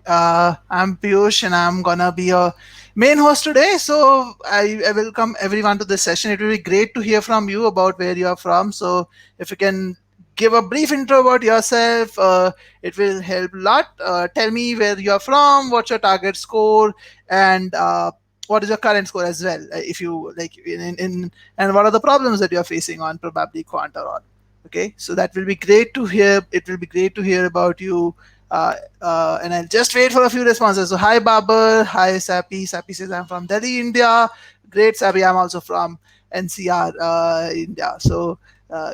I'm Piyush and I'm gonna be your main host today. So I welcome everyone to this session. It will be great to hear from you about where you are from. So if you can give a brief intro about yourself, it will help a lot. Tell me where you are from, what's your target score, and what is your current score as well. If you like, in and what are the problems that you are facing on probably quant or all. Okay, so that will be great to hear. It will be great to hear about you. And I'll just wait for a few responses. So, hi Babar, hi Sappy. Sappy says I'm from Delhi, India. Great, Sappy. I'm also from NCR, India. So,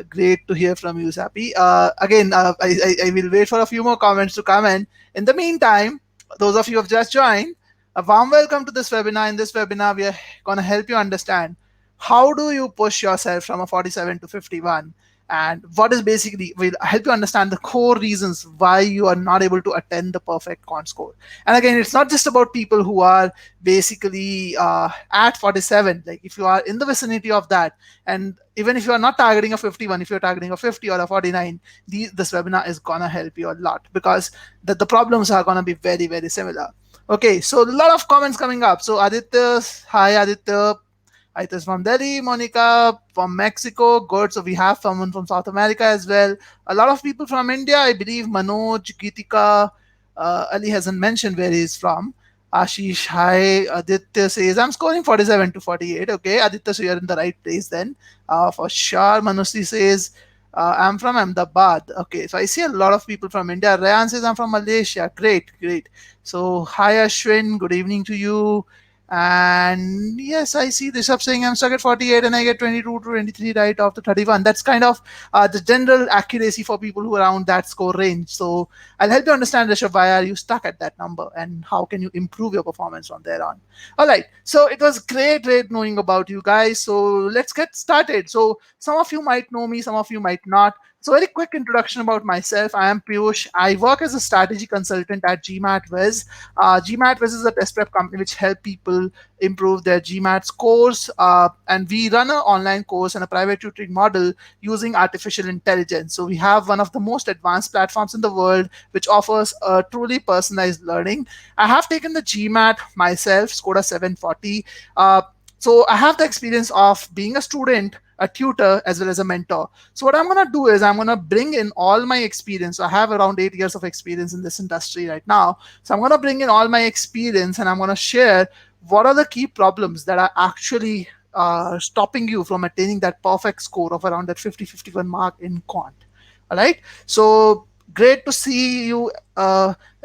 great to hear from you, Sappy. Again, I will wait for a few more comments to come in. In the meantime, those of you who have just joined, a warm welcome to this webinar. In this webinar, we are going to help you understand how do you push yourself from a 47 to 51, and what is basically will help you understand the core reasons why you are not able to attend the perfect quant score. And again, it's not just about people who are basically at 47. Like if you are in the vicinity of that, and even if you are not targeting a 51, if you're targeting a 50 or a 49, this webinar is gonna help you a lot, because the problems are gonna be very, very similar. Okay, so a lot of comments coming up. So Aditya, hi Aditya. It is from Delhi, Monica from Mexico. Good. So we have someone from South America as well. A lot of people from India, I believe. Manoj, Geetika, Ali hasn't mentioned where he's from. Ashish, hi. Aditya says, I'm scoring 47 to 48. Okay, Aditya, so you're in the right place then. For sure. Manusi says, I'm from Ahmedabad. Okay, so I see a lot of people from India. Rayan says, I'm from Malaysia. Great, great. So, hi Ashwin, good evening to you. And yes, I see Rishabh saying I'm stuck at 48 and I get 22 to 23 right off the 31. That's kind of the general accuracy for people who are around that score range. So I'll help you understand, Rishabh, why are you stuck at that number and how can you improve your performance from there on. All right. So it was great knowing about you guys. So let's get started. So some of you might know me, some of you might not. So very quick introduction about myself. I am Piyush. I work as a strategy consultant at GMAT Viz. GMAT Viz is a test prep company which help people improve their GMAT scores. And we run an online course and a private tutoring model using artificial intelligence. So we have one of the most advanced platforms in the world which offers a truly personalized learning. I have taken the GMAT myself, scored a 740. So I have the experience of being a student, a tutor, as well as a mentor. So what I'm going to do is I'm going to bring in all my experience. So I have around 8 years of experience in this industry right now. So I'm going to bring in all my experience and I'm going to share what are the key problems that are actually stopping you from attaining that perfect score of around that 50-51 mark in quant. All right. So great to see you.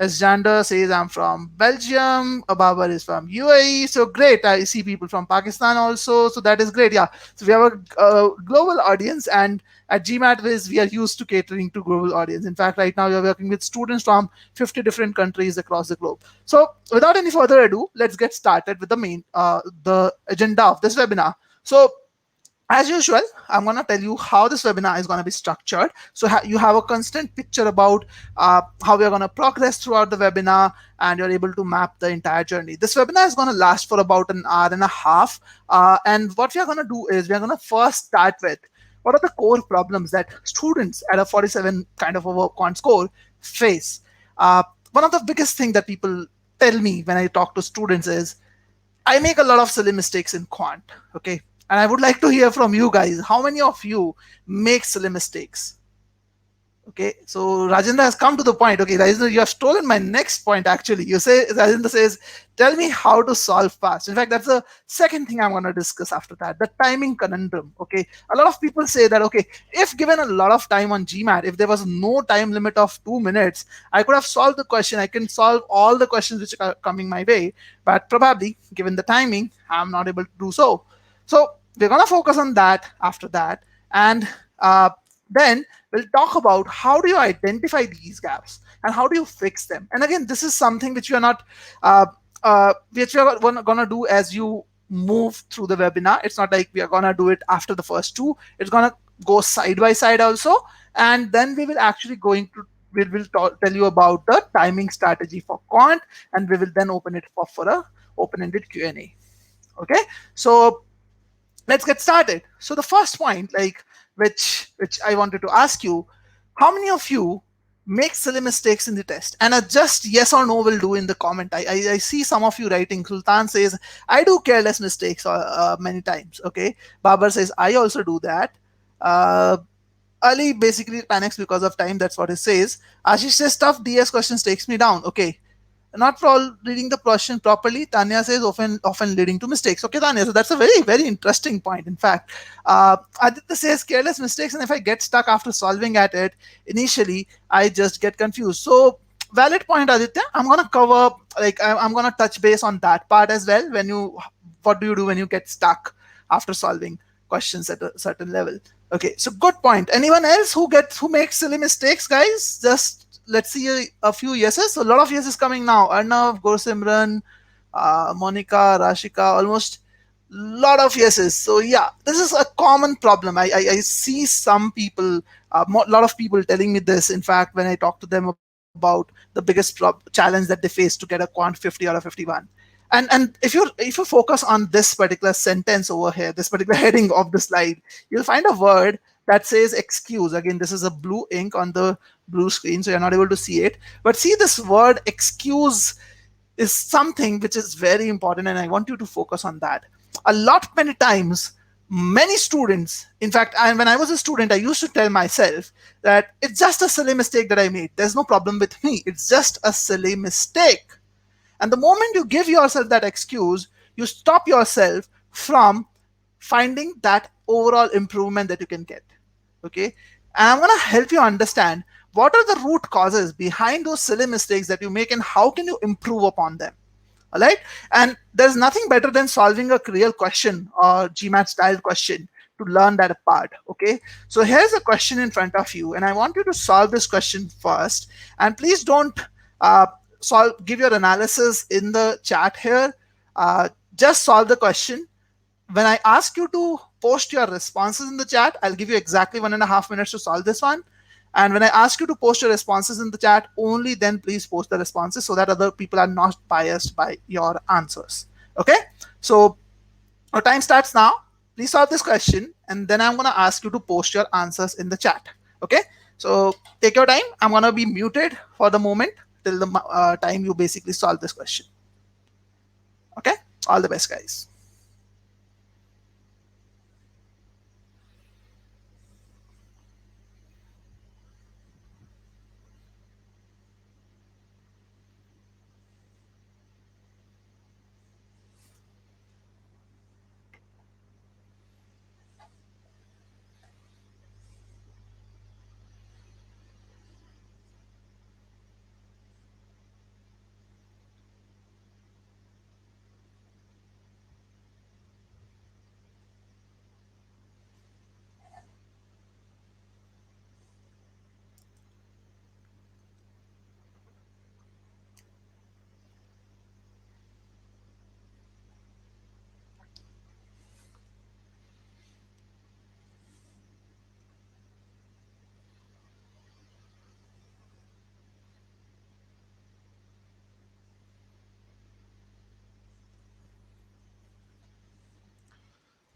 As Jander says, I'm from Belgium. Ababar is from UAE. So great. I see people from Pakistan also. So that is great. Yeah. So we have a global audience, and at GMAT Viz, we are used to catering to global audience. In fact, right now we are working with students from 50 different countries across the globe. So without any further ado, let's get started with the agenda of this webinar. So as usual, I'm going to tell you how this webinar is going to be structured. So you have a constant picture about how we are going to progress throughout the webinar, and you're able to map the entire journey. This webinar is going to last for about an hour and a half. And what we are going to do is we're going to first start with what are the core problems that students at a 47 kind of a quant score face. One of the biggest things that people tell me when I talk to students is, I make a lot of silly mistakes in quant. Okay. And I would like to hear from you guys. How many of you make silly mistakes? Okay, so Rajendra has come to the point. Okay, Rajendra, you have stolen my next point actually. You say, Rajendra says, tell me how to solve fast. In fact, that's the second thing I'm going to discuss after that, the timing conundrum. Okay, a lot of people say that, okay, if given a lot of time on GMAT, if there was no time limit of 2 minutes, I could have solved the question. I can solve all the questions which are coming my way, but probably given the timing, I'm not able to do so. So we're going to focus on that after that. And then we'll talk about how do you identify these gaps and how do you fix them. And again, this is something which we are not, which we are going to do as you move through the webinar. It's not like we are going to do it after the first two. It's going to go side by side also. And then we will actually we will tell you about the timing strategy for quant, and we will then open it for a open-ended Q&A. Okay, so let's get started. So the first point, like which I wanted to ask you, how many of you make silly mistakes in the test, and a just yes or no will do in the comment. I see some of you writing. Sultan says I do careless mistakes many times. Okay, Babar says I also do that. uh, Ali basically panics because of time. That's what he says. Ashish says tough DS questions takes me down. Okay, not for all reading the question properly. Tanya says often leading to mistakes. Okay, Tanya, so that's a very interesting point. In fact, Aditya says careless mistakes, and if I get stuck after solving at it initially, I just get confused. So valid point, Aditya. I'm gonna cover I'm gonna touch base on that part as well. When you what do you do when you get stuck after solving questions at a certain level? Okay, so good point. Anyone else who makes silly mistakes, guys? Just let's see a few yeses. So a lot of yeses coming now. Arnav, Gorsimran, Monica, Rashika, almost lot of yeses. So yeah, this is a common problem. I see some people, lot of people telling me this. In fact, when I talk to them about the biggest challenge that they face to get a quant 50 or a 51, and if you focus on this particular sentence over here, this particular heading of the slide, you'll find a word that says excuse. Again, this is a blue ink on the blue screen, so you're not able to see it, but see this word excuse is something which is very important, and I want you to focus on that. A lot many times, many students, in fact, when I was a student, I used to tell myself that it's just a silly mistake that I made. There's no problem with me, it's just a silly mistake. And the moment you give yourself that excuse, you stop yourself from finding that overall improvement that you can get. Okay. And I'm going to help you understand what are the root causes behind those silly mistakes that you make and how can you improve upon them. All right. And there's nothing better than solving a real question or GMAT style question to learn that apart. Okay. So here's a question in front of you, and I want you to solve this question first. And please don't uh, give your analysis in the chat here. Just solve the question. When I ask you to post your responses in the chat, I'll give you exactly 1.5 minutes to solve this one. And when I ask you to post your responses in the chat, only then please post the responses so that other people are not biased by your answers. Okay? So our time starts now. Please solve this question, and then I'm going to ask you to post your answers in the chat. Okay? So take your time. I'm going to be muted for the moment till the time you basically solve this question. Okay? All the best, guys.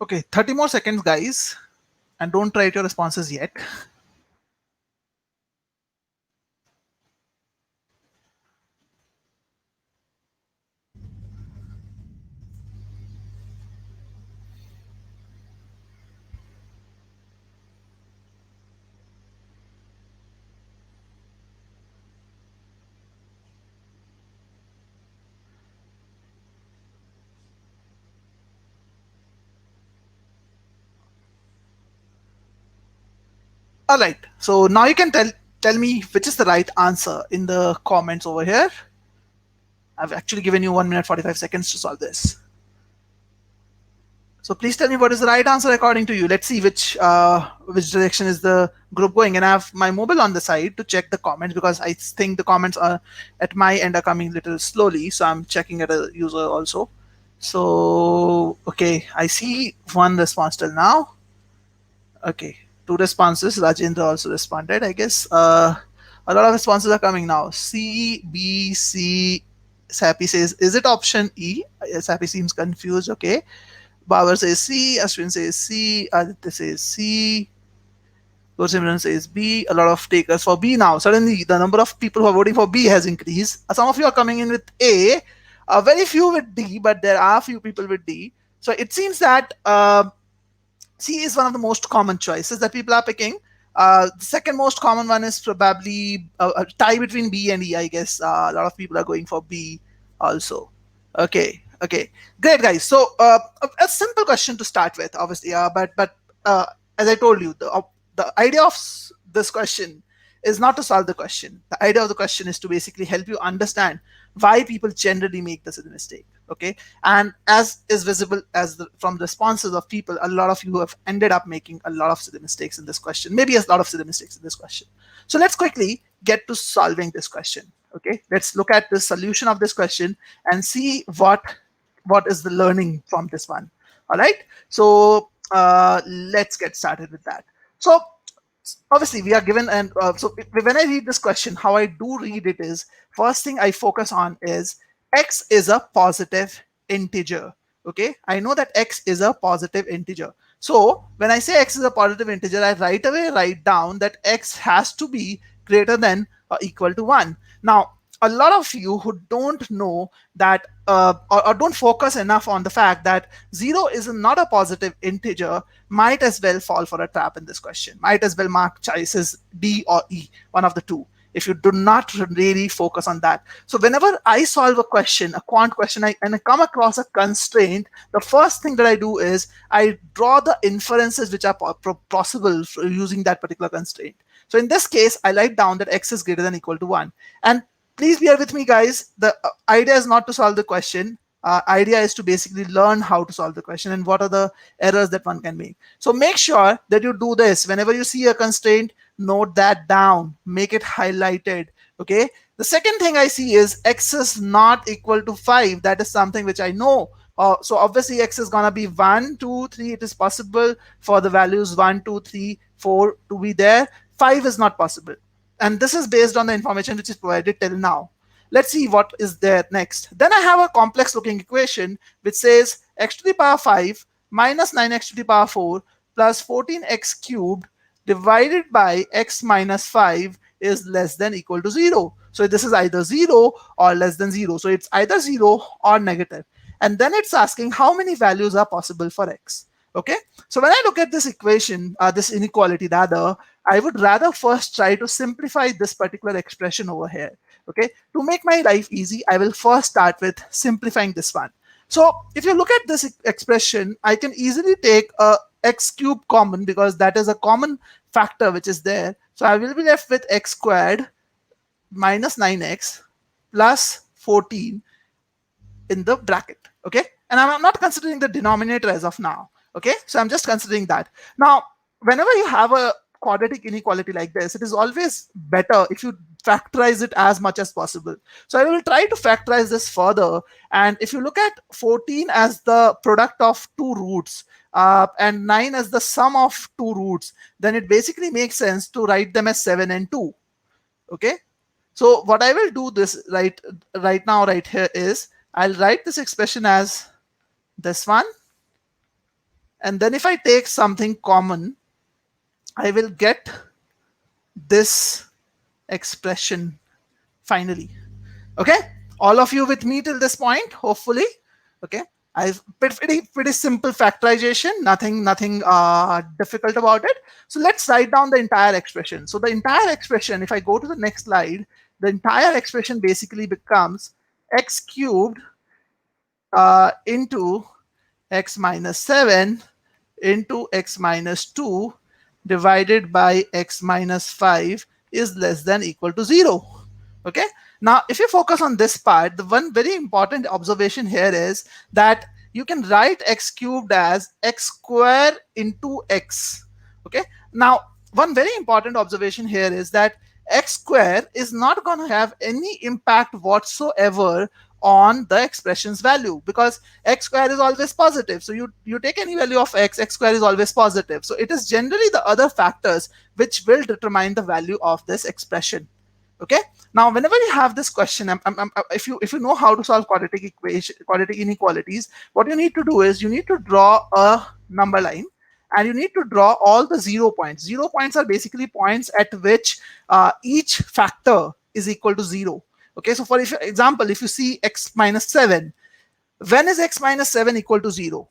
Okay, 30 more seconds, guys. And don't write your responses yet. All right. So now you can tell me which is the right answer in the comments over here. I've actually given you 1 minute 45 seconds to solve this. So please tell me what is the right answer according to you. Let's see which direction is the group going. And I have my mobile on the side to check the comments because I think the comments are at my end are coming a little slowly. So I'm checking at a user also. So okay, I see one response till now. Okay, two responses. Rajendra also responded, I guess. A lot of responses are coming now. C, B, C. Sappy says, is it option E? Sappy seems confused. Okay. Babar says C. Ashwin says C. Aditya says C. Simran says B. A lot of takers for B now. Suddenly, the number of people who are voting for B has increased. Some of you are coming in with A, very few with D, but there are few people with D. So it seems that C is one of the most common choices that people are picking. The second most common one is probably a tie between B and E, I guess. A lot of people are going for B also. Okay, great, guys. So a simple question to start with, obviously, but uh, as I told you, the idea of this question is not to solve the question. The idea of the question is to basically help you understand why people generally make this mistake. Okay, and as is visible as from responses of people, a lot of you have ended up making a lot of silly mistakes in this question, maybe a lot of silly mistakes in this question. So let's quickly get to solving this question. Okay, let's look at the solution of this question and see what is the learning from this one. All right, so let's get started with that. So obviously we are given, and so when I read this question, how I do read it is, first thing I focus on is x is a positive integer. Okay, I know that x is a positive integer. So when I say x is a positive integer, I right away write down that x has to be greater than or equal to 1. Now a lot of you who don't know that or don't focus enough on the fact that 0 is not a positive integer might as well fall for a trap in this question, might as well mark choices D or E, one of the two, if you do not really focus on that. So whenever I solve a question, a quant question, and I come across a constraint, the first thing that I do is I draw the inferences which are possible using that particular constraint. So in this case, I write down that x is greater than or equal to 1. And please bear with me, guys. The idea is not to solve the question. Idea is to basically learn how to solve the question and what are the errors that one can make. So make sure that you do this. Whenever you see a constraint, note that down, make it highlighted. Okay. The second thing I see is x is not equal to 5. That is something which I know. So obviously x is going to be 1, 2, 3. It is possible for the values 1, 2, 3, 4 to be there. 5 is not possible. And this is based on the information which is provided till now. Let's see what is there next. Then I have a complex looking equation which says x to the power 5 minus 9x to the power 4 plus 14x cubed divided by x minus 5 is less than or equal to 0. So this is either 0 or less than 0. So it's either 0 or negative. And then it's asking how many values are possible for x. Okay, so when I look at this equation, this inequality rather, I would rather first try to simplify this particular expression over here. Okay, to make my life easy, I will first start with simplifying this one. So if you look at this expression, I can easily take a x cube common because that is a common factor which is there. So I will be left with x squared minus 9x plus 14 in the bracket. Okay, and I'm not considering the denominator as of now. Okay, so I'm just considering that. Now, whenever you have a quadratic inequality like this, it is always better if you factorize it as much as possible. So I will try to factorize this further. And if you look at 14 as the product of two roots and 9 as the sum of two roots, then it basically makes sense to write them as 7 and 2. Okay, so what I will do this right now right here is I'll write this expression as this one. And then if I take something common, I will get this expression finally. Okay, all of you with me till this point, hopefully. Okay, I've pretty simple factorization, nothing difficult about it. So let's write down the entire expression. So the entire expression, if I go to the next slide, the entire expression basically becomes x cubed into x minus 7 into x minus 2 divided by x minus 5 is less than or equal to 0. Okay, now if you focus on this part, the one very important observation here is that you can write x cubed as x square into x. Okay, now one very important observation here is that x square is not going to have any impact whatsoever on the expression's value because x square is always positive. So you take any value of x square is always positive. So it is generally the other factors which will determine the value of this expression. Okay, now whenever you have this question, if you know how to solve quadratic inequalities, what you need to do is you need to draw a number line and you need to draw all the 0 points. 0 points are basically points at which each factor is equal to 0. Okay, so for example, if you see x minus 7, when is x minus 7 equal to 0?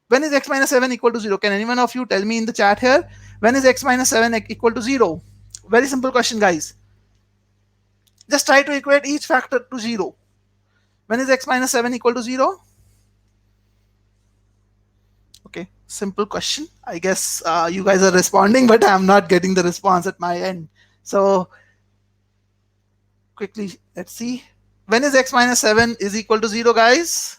When is x minus 7 equal to 0? Can anyone of you tell me in the chat here? When is x minus 7 equal to 0? Very simple question, guys. Just try to equate each factor to 0. When is x minus 7 equal to 0? Okay, simple question. I guess you guys are responding, but I'm not getting the response at my end. So quickly, let's see. When is x minus 7 is equal to 0, guys?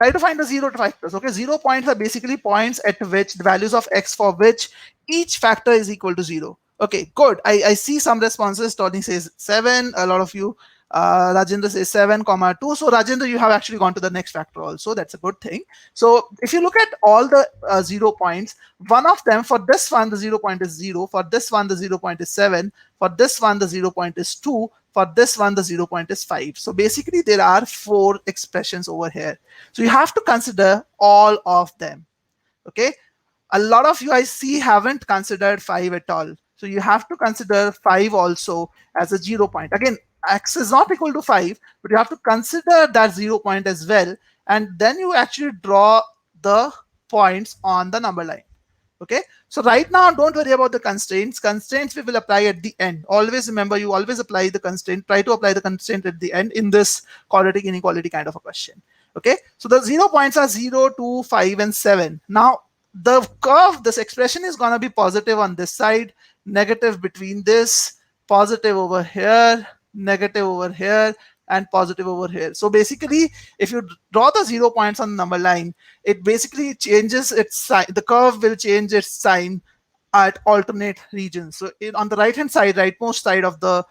Try to find the 0 factors. Okay, 0 points are basically points at which the values of x for which each factor is equal to 0. Okay, good. I see some responses. Tony says 7. A lot of you. Rajendra says 7, 2. So Rajendra, you have actually gone to the next factor also. That's a good thing. So if you look at all the 0 points, one of them, for this one, the 0 point is 0. For this one, the 0 point is 7. For this one, the 0 point is 2. For this one, the 0 point is 5. So basically, there are 4 expressions over here. So you have to consider all of them. Okay. A lot of you I see haven't considered 5 at all. So you have to consider 5 also as a 0 point. Again, x is not equal to 5, but you have to consider that 0 point as well. And then you actually draw the points on the number line. Okay, so right now, don't worry about the constraints. Constraints we will apply at the end. Always remember, you always apply the constraint. Try to apply the constraint at the end in this quadratic inequality kind of a question. Okay, so the 0 points are 0, 2, 5, and 7. Now, the curve, this expression is going to be positive on this side, negative between this, positive over here, negative over here, and positive over here. So basically, if you draw the 0 points on the number line, it basically changes its sign. The curve will change its sign at alternate regions. So on the right hand side, rightmost side of the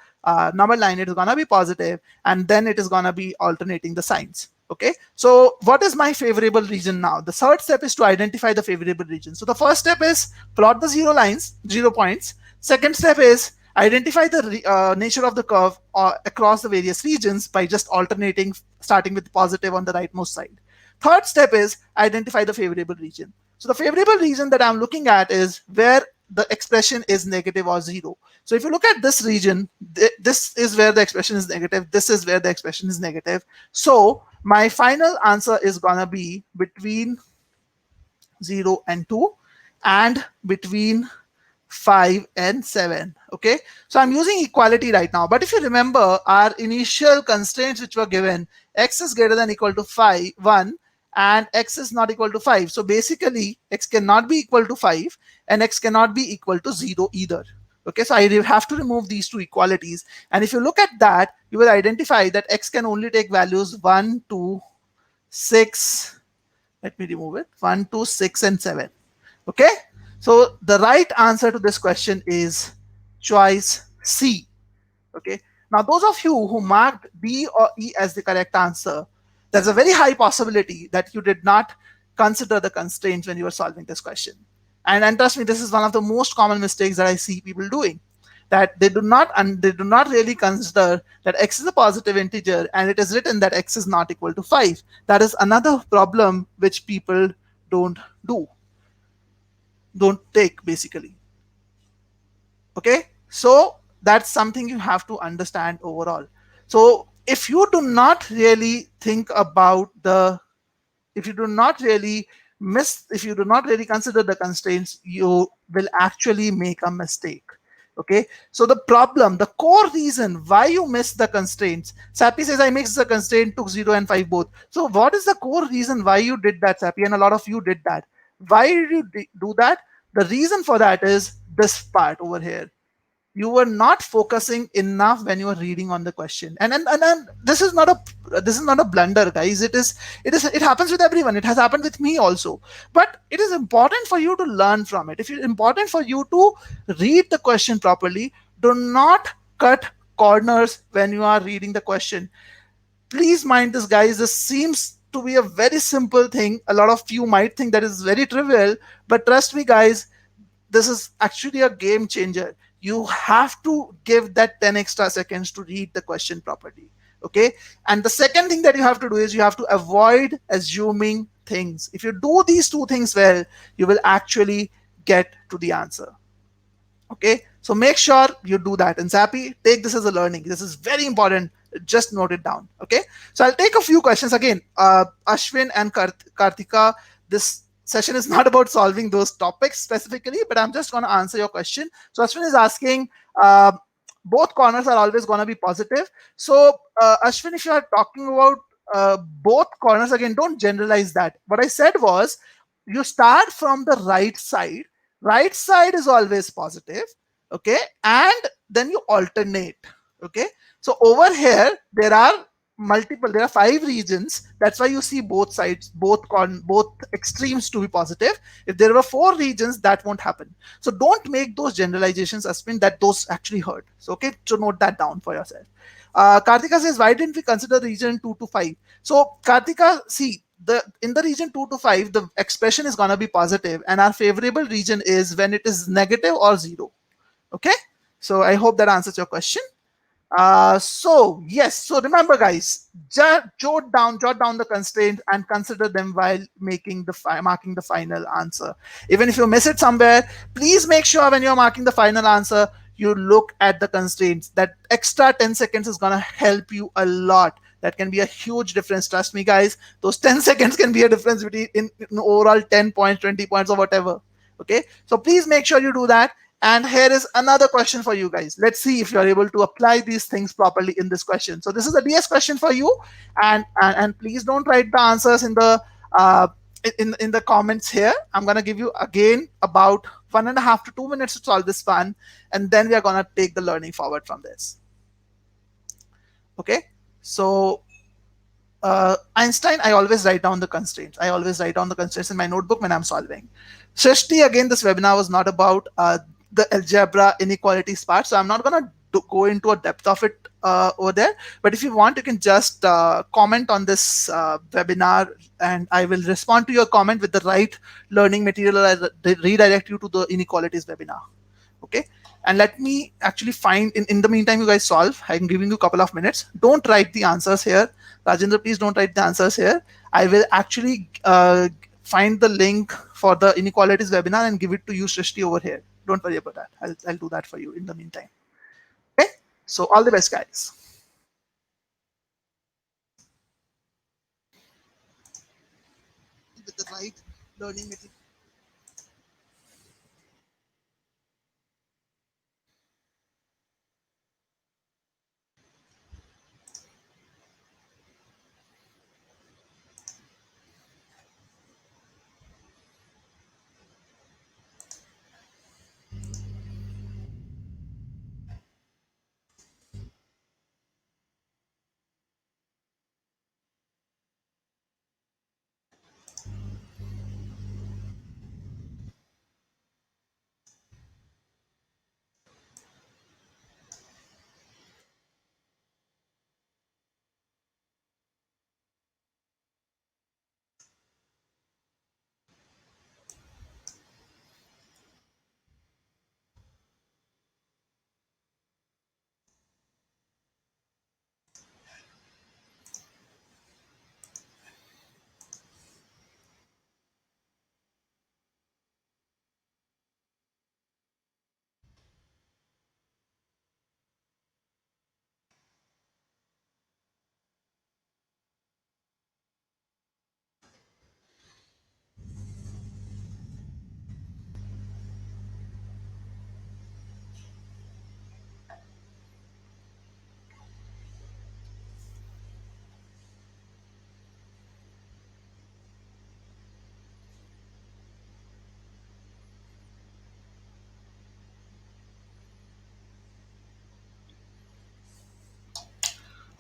number line, it is going to be positive, and then it is going to be alternating the signs. Okay, so what is my favorable region now? The third step is to identify the favorable region. So the first step is plot the 0 points. Second step is identify the nature of the curve across the various regions by just alternating, starting with positive on the rightmost side. Third step is identify the favorable region. So the favorable region that I'm looking at is where the expression is negative or 0. So if you look at this region, this is where the expression is negative. This is where the expression is negative. So my final answer is going to be between 0 and 2 and between 5 and 7. Okay, so I'm using equality right now, but if you remember our initial constraints which were given, x is greater than equal to 1 and x is not equal to 5. So basically x cannot be equal to 5 and x cannot be equal to 0 either. Okay, so I have to remove these two equalities, and if you look at that, you will identify that x can only take values 1, 2, 6. Let me remove it. 1, 2, 6, and 7. Okay, so the right answer to this question is choice C. Okay, now those of you who marked B or E as the correct answer, there's a very high possibility that you did not consider the constraints when you were solving this question. And trust me, this is one of the most common mistakes that I see people doing, that they do not really consider that x is a positive integer and it is written that x is not equal to 5. That is another problem which people don't take basically. Okay, so that's something you have to understand overall. So if you do not really think about if you do not really consider the constraints, you will actually make a mistake. Okay, so the core reason why you miss the constraints, Sappy says I mixed the constraint, took 0 and 5 both. So what is the core reason why you did that, Sappy? And a lot of you did that. Why did you do that? The reason for that is this part over here. You were not focusing enough when you were reading on the question, and this is not a blunder, guys. It happens with everyone. It has happened with me also. But it is important for you to learn from it. If it's important for you to read the question properly, do not cut corners when you are reading the question. Please mind this, guys. This seems to be a very simple thing. A lot of you might think that is very trivial, but trust me, guys, this is actually a game changer. You have to give that 10 extra seconds to read the question properly. Okay, and the second thing that you have to do is you have to avoid assuming things. If you do these two things well, you will actually get to the answer. Okay, so make sure you do that. And Zappy, take this as a learning. This is very important. Just note it down. Okay, so I'll take a few questions again. Ashwin and Kartika, this session is not about solving those topics specifically, but I'm just going to answer your question. So Ashwin is asking, uh, both corners are always going to be positive. So Ashwin, if you are talking about both corners, again, don't generalize that. What I said was, you start from the right side is always positive, okay, and then you alternate. Okay, so over here there are 5 regions. That's why you see both sides, both extremes to be positive. If there were 4 regions, that won't happen. So don't make those generalizations, Aspin, that those actually hurt. So okay, so note that down for yourself. Kartika says, why didn't we consider region 2 to 5? So Kartika, see, the in the region 2 to 5, the expression is going to be positive, and our favorable region is when it is negative or 0. Okay, so I hope that answers your question. So yes, so remember guys, jot down the constraints and consider them while making marking the final answer. Even if you miss it somewhere, please make sure when you're marking the final answer, you look at the constraints. That extra 10 seconds is going to help you a lot. That can be a huge difference. Trust me, guys. Those 10 seconds can be a difference between in overall 10 points, 20 points, or whatever. Okay, so please make sure you do that. And here is another question for you guys. Let's see if you're able to apply these things properly in this question. So this is a DS question for you, and please don't write the answers in the in the comments here. I'm gonna give you again about 1.5 to 2 minutes to solve this one, and then we are gonna take the learning forward from this. Okay, so Einstein, I always write down the constraints. I always write down the constraints in my notebook when I'm solving. Srishti, again, this webinar was not about the algebra inequalities part, so I'm not going to go into a depth of it over there. But if you want, you can just comment on this webinar, and I will respond to your comment with the right learning material, or I redirect you to the inequalities webinar. Okay, and let me actually find, in the meantime you guys solve. I'm giving you a couple of minutes. Don't write the answers here, Rajendra, please don't write the answers here. I will actually find the link for the inequalities webinar and give it to you, Srishti, over here. Don't worry about that. I'll do that for you in the meantime. Okay, so all the best, guys. With the right learning material.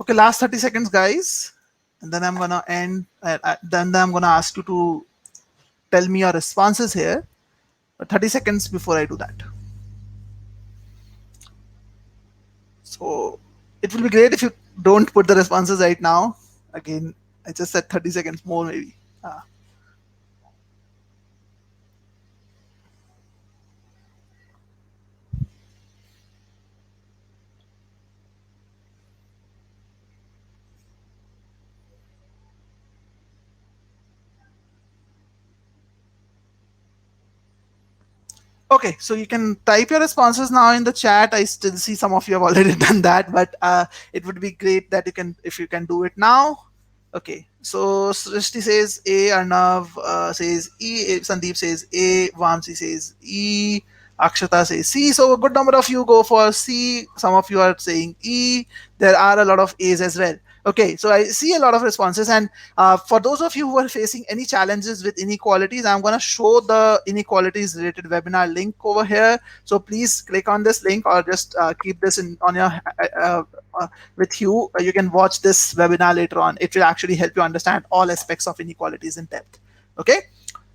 Okay, last 30 seconds, guys, and then I'm gonna end. Then I'm gonna ask you to tell me your responses here. 30 seconds before I do that. So it will be great if you don't put the responses right now. Again, I just said 30 seconds more, maybe. Okay, so you can type your responses now in the chat. I still see some of you have already done that, but it would be great that you can, if you can do it now. Okay, so Srishti says A, Arnav says E, Sandeep says A, Vamsi says E, Akshata says C. So a good number of you go for C. Some of you are saying E. There are a lot of A's as well. Okay, so I see a lot of responses, and for those of you who are facing any challenges with inequalities, I'm going to show the inequalities related webinar link over here. So please click on this link, or just keep this in on your with you. You can watch this webinar later on. It will actually help you understand all aspects of inequalities in depth. Okay.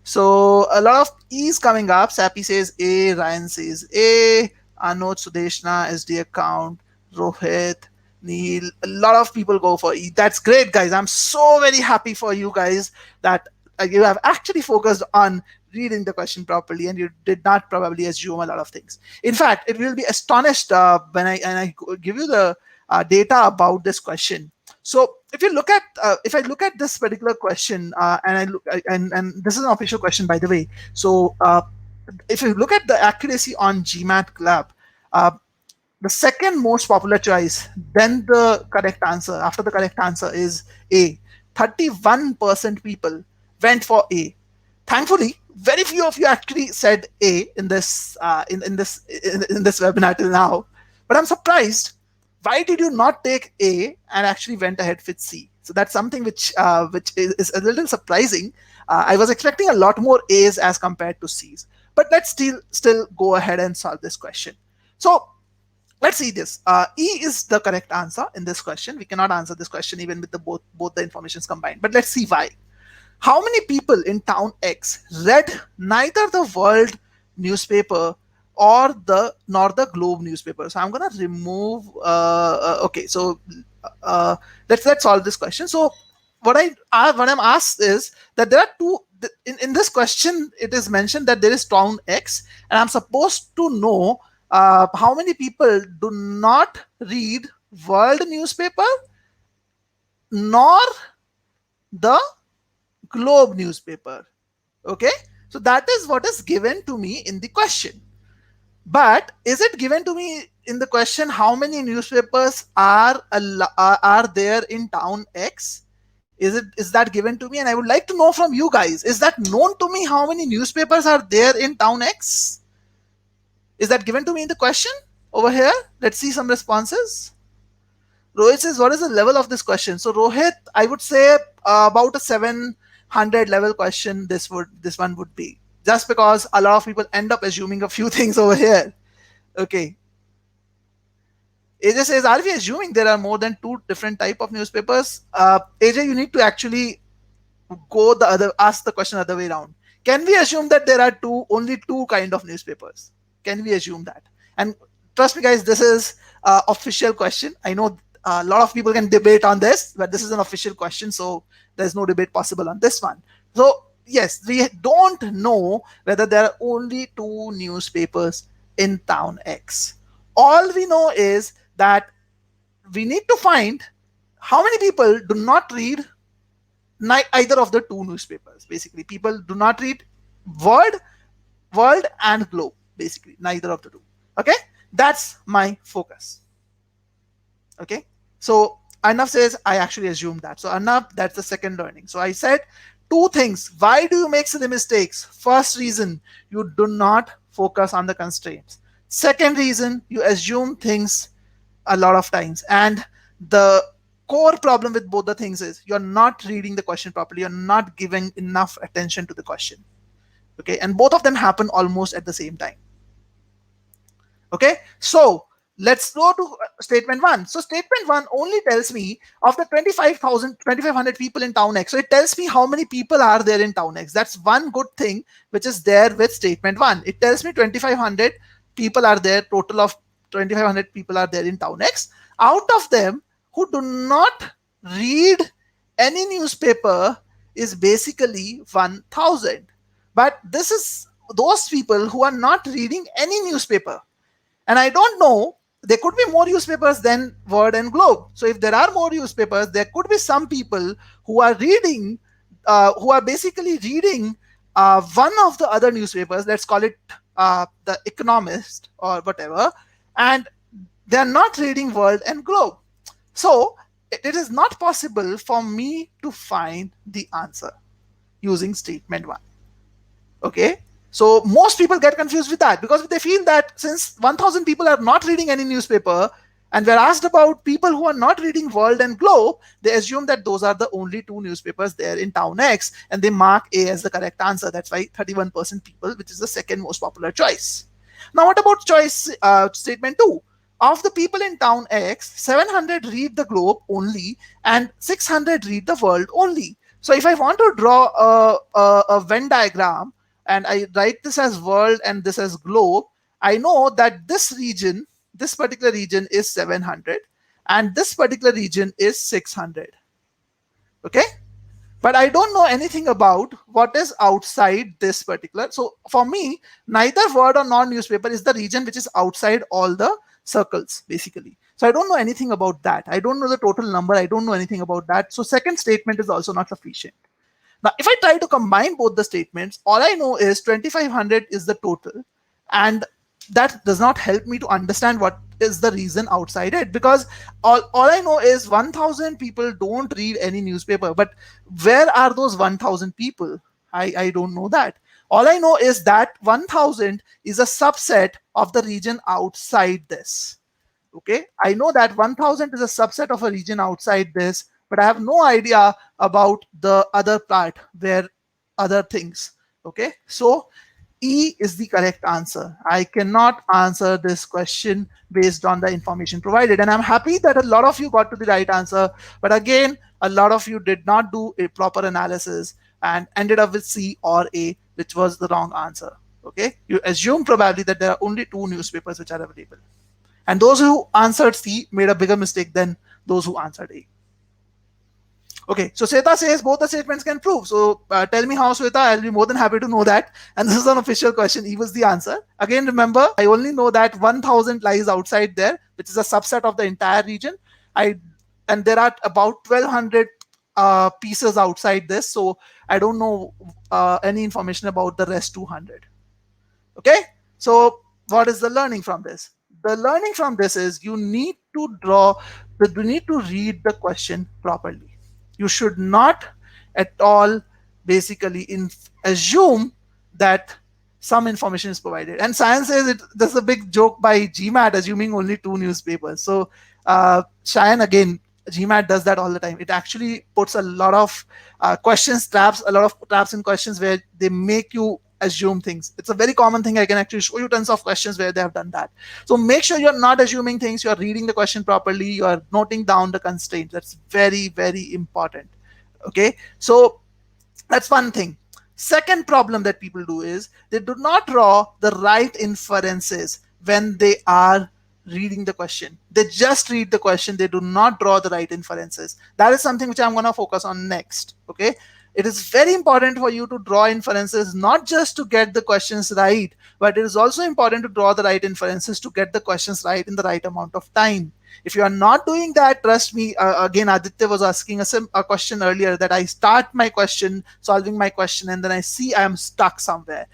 So a lot of E's coming up. Sappy says A, Ryan says A, Anod Sudeshna, SD account, Rohit, Neil. A lot of people go for E. That's great, guys. I'm so very happy for you guys that you have actually focused on reading the question properly, and you did not probably assume a lot of things. In fact, it will be astonished when I give you the data about this question. So if I look at this particular question, and I look and this is an official question, by the way. So if you look at the accuracy on GMAT Club, uh, the second most popular choice, then the correct answer, after the correct answer, is A. 31% people went for A. Thankfully, very few of you actually said A in this in this webinar till now. But I'm surprised. Why did you not take A and actually went ahead with C? So that's something which is a little surprising. I was expecting a lot more A's as compared to C's. But let's still go ahead and solve this question. So let's see this. E is the correct answer in this question. We cannot answer this question even with the both the informations combined. But let's see why. How many people in town X read neither the World newspaper or the nor the Globe newspaper? So I'm gonna remove. Okay, so let's solve this question. So what I'm asked is that there are two. In this question, it is mentioned that there is town X, and I'm supposed to know how many people do not read World newspaper nor the Globe newspaper. Okay, so that is what is given to me in the question. But is it given to me in the question how many newspapers are there in town X? Is that given to me? And I would like to know from you guys, is that known to me how many newspapers are there in town X? Is that given to me in the question over here? Let's see some responses. Rohit says, what is the level of this question? So Rohit, I would say about a 700 level question this one would be. Just because a lot of people end up assuming a few things over here. Okay. AJ says, are we assuming there are more than two different type of newspapers? AJ, you need to actually ask the question other way around. Can we assume that there are only two kind of newspapers? Can we assume that? And trust me, guys, this is official question. I know a lot of people can debate on this, but this is an official question, so there's no debate possible on this one. So yes, we don't know whether there are only two newspapers in town X. All we know is that we need to find how many people do not read either of the two newspapers. Basically, people do not read World and Globe. Basically, neither of the two. Okay, that's my focus. Okay, so Arnav says I actually assumed that. So Arnav, that's the second learning. So I said two things. Why do you make silly mistakes? First reason, you do not focus on the constraints. Second reason, you assume things a lot of times. And the core problem with both the things is you're not reading the question properly. You're not giving enough attention to the question. Okay, and both of them happen almost at the same time. Okay, so let's go to statement one. So statement one only tells me of the 2,500 people in town X. So it tells me how many people are there in town X. That's one good thing which is there with statement one. It tells me 2,500 people are there, total of 2,500 people are there in town X. Out of them, who do not read any newspaper is basically 1,000. But this is those people who are not reading any newspaper. And I don't know, there could be more newspapers than Word and Globe. So if there are more newspapers, there could be some people who are basically reading one of the other newspapers. Let's call it the Economist or whatever, and they're not reading World and Globe. So it is not possible for me to find the answer using statement 1. Okay, so most people get confused with that because they feel that since 1000 people are not reading any newspaper and we're asked about people who are not reading World and Globe, they assume that those are the only two newspapers there in Town X and they mark A as the correct answer. That's why 31% people, which is the second most popular choice. Now what about choice statement 2? Of the people in Town X, 700 read the Globe only and 600 read the World only. So if I want to draw a Venn diagram and I write this as World and this as Globe, I know that this region, this particular region is 700 and this particular region is 600. Okay, but I don't know anything about what is outside this particular. So for me, neither Word or non-newspaper is the region which is outside all the circles, basically. So I don't know anything about that. I don't know the total number. I don't know anything about that. So second statement is also not sufficient. Now, if I try to combine both the statements, all I know is 2500 is the total, and that does not help me to understand what is the reason outside it, because all I know is 1000 people don't read any newspaper, but where are those 1000 people? I don't know that. All I know is that 1000 is a subset of the region outside this. Okay, I know that 1000 is a subset of a region outside this, but I have no idea about the other part where other things. Okay, so E is the correct answer. I cannot answer this question based on the information provided. And I'm happy that a lot of you got to the right answer. But again, a lot of you did not do a proper analysis and ended up with C or A, which was the wrong answer. Okay, you assume probably that there are only two newspapers which are available. And those who answered C made a bigger mistake than those who answered A. Okay, so Sweta says both the statements can prove. So tell me how, Sweta. I'll be more than happy to know that. And this is an official question. E was the answer. Again, remember, I only know that 1000 lies outside there, which is a subset of the entire region. And there are about 1200 pieces outside this. So I don't know any information about the rest 200. Okay, so what is the learning from this? The learning from this is you need to read the question properly. You should not at all basically assume that some information is provided. And science says there's a big joke by GMAT assuming only two newspapers. So Cheyenne, again, GMAT does that all the time. It actually puts a lot of questions, traps, a lot of traps in questions where they make you assume things. It's a very common thing. I can actually show you tons of questions where they have done that. So make sure you're not assuming things, you're reading the question properly, you're noting down the constraints. That's very, very important. Okay, so that's one thing. Second problem that people do is they do not draw the right inferences when they are reading the question. They just read the question, they do not draw the right inferences. That is something which I'm going to focus on next. Okay, it is very important for you to draw inferences, not just to get the questions right, but it is also important to draw the right inferences to get the questions right in the right amount of time. If you are not doing that, trust me, again, Aditya was asking a question earlier that I start my question, solving my question, and then I see I am stuck somewhere.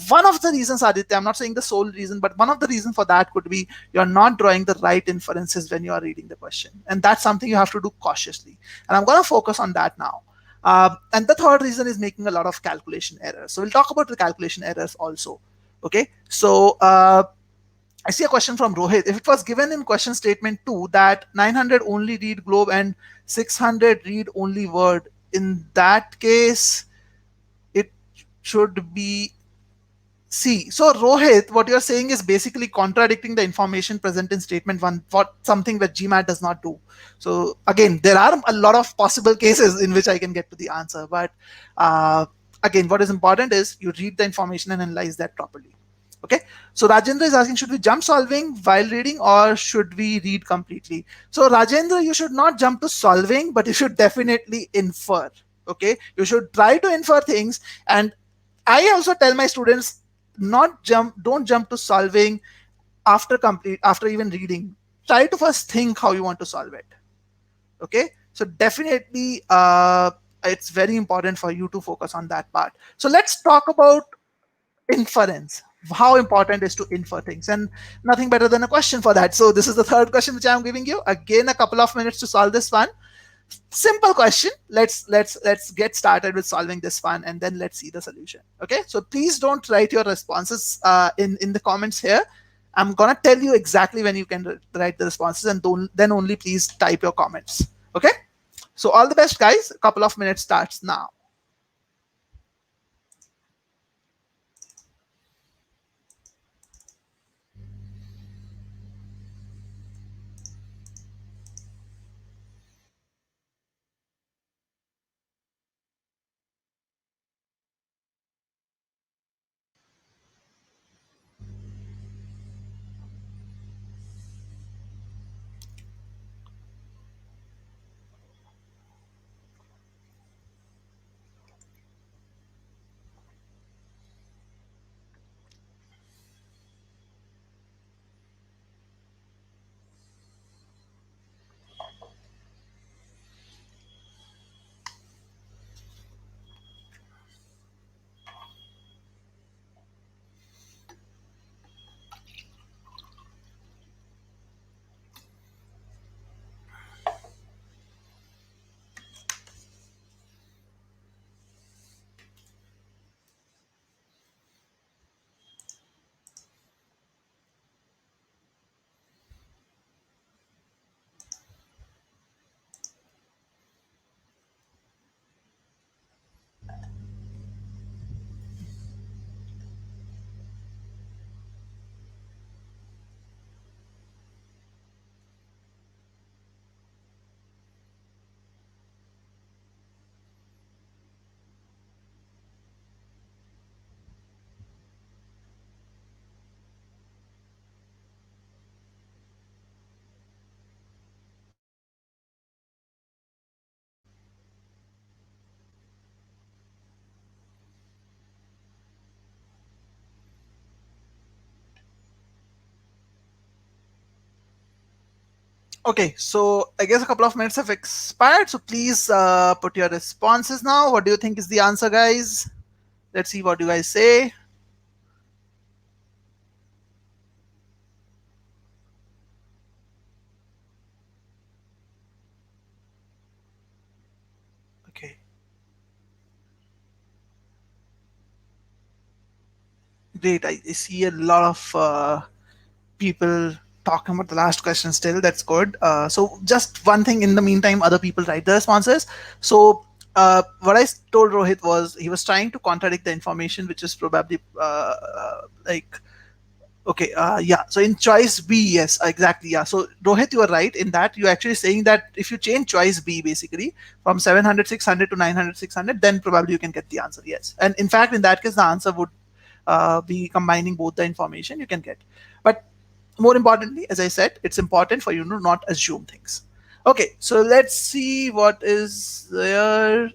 One of the reasons, Aditya, I'm not saying the sole reason, but one of the reasons for that could be you're not drawing the right inferences when you are reading the question. And that's something you have to do cautiously. And I'm going to focus on that now. And the third reason is making a lot of calculation errors. So we'll talk about the calculation errors also. Okay, so I see a question from Rohit. If it was given in question statement 2 that 900 only read Globe and 600 read only Word, in that case, it should be C. So Rohit, what you're saying is basically contradicting the information present in statement 1, something that GMAT does not do. So again, there are a lot of possible cases in which I can get to the answer. But again, what is important is you read the information and analyze that properly. Okay, so Rajendra is asking, should we jump solving while reading or should we read completely? So Rajendra, you should not jump to solving, but you should definitely infer. Okay, you should try to infer things. And I also tell my students, don't jump to solving after even reading. Try to first think how you want to solve it. Okay, so definitely it's very important for you to focus on that part. So let's talk about inference. how important is to infer things, and nothing better than a question for that. So this is the third question which I'm giving you. Again, a couple of minutes to solve this one. Simple question. Let's get started with solving this one, and then let's see the solution. Okay, so please don't write your responses in the comments here. I'm gonna tell you exactly when you can write the responses, and then only please type your comments. Okay, so all the best, guys. A couple of minutes starts now. Okay, so I guess a couple of minutes have expired. So please put your responses now. What do you think is the answer, guys? Let's see what you guys say. Okay, great. I see a lot of people talking about the last question still. That's good. So just one thing in the meantime, other people write the responses. So what I told Rohit was he was trying to contradict the information, which is probably like okay, yeah. So in choice B, yes, exactly. Yeah. So Rohit, you are right in that you're actually saying that if you change choice B basically from 700 600 to 900 600, then probably you can get the answer. Yes. And in fact, in that case, the answer would be combining both the information you can get. But more importantly, as I said, it's important for you to not assume things. Okay. So let's see what is there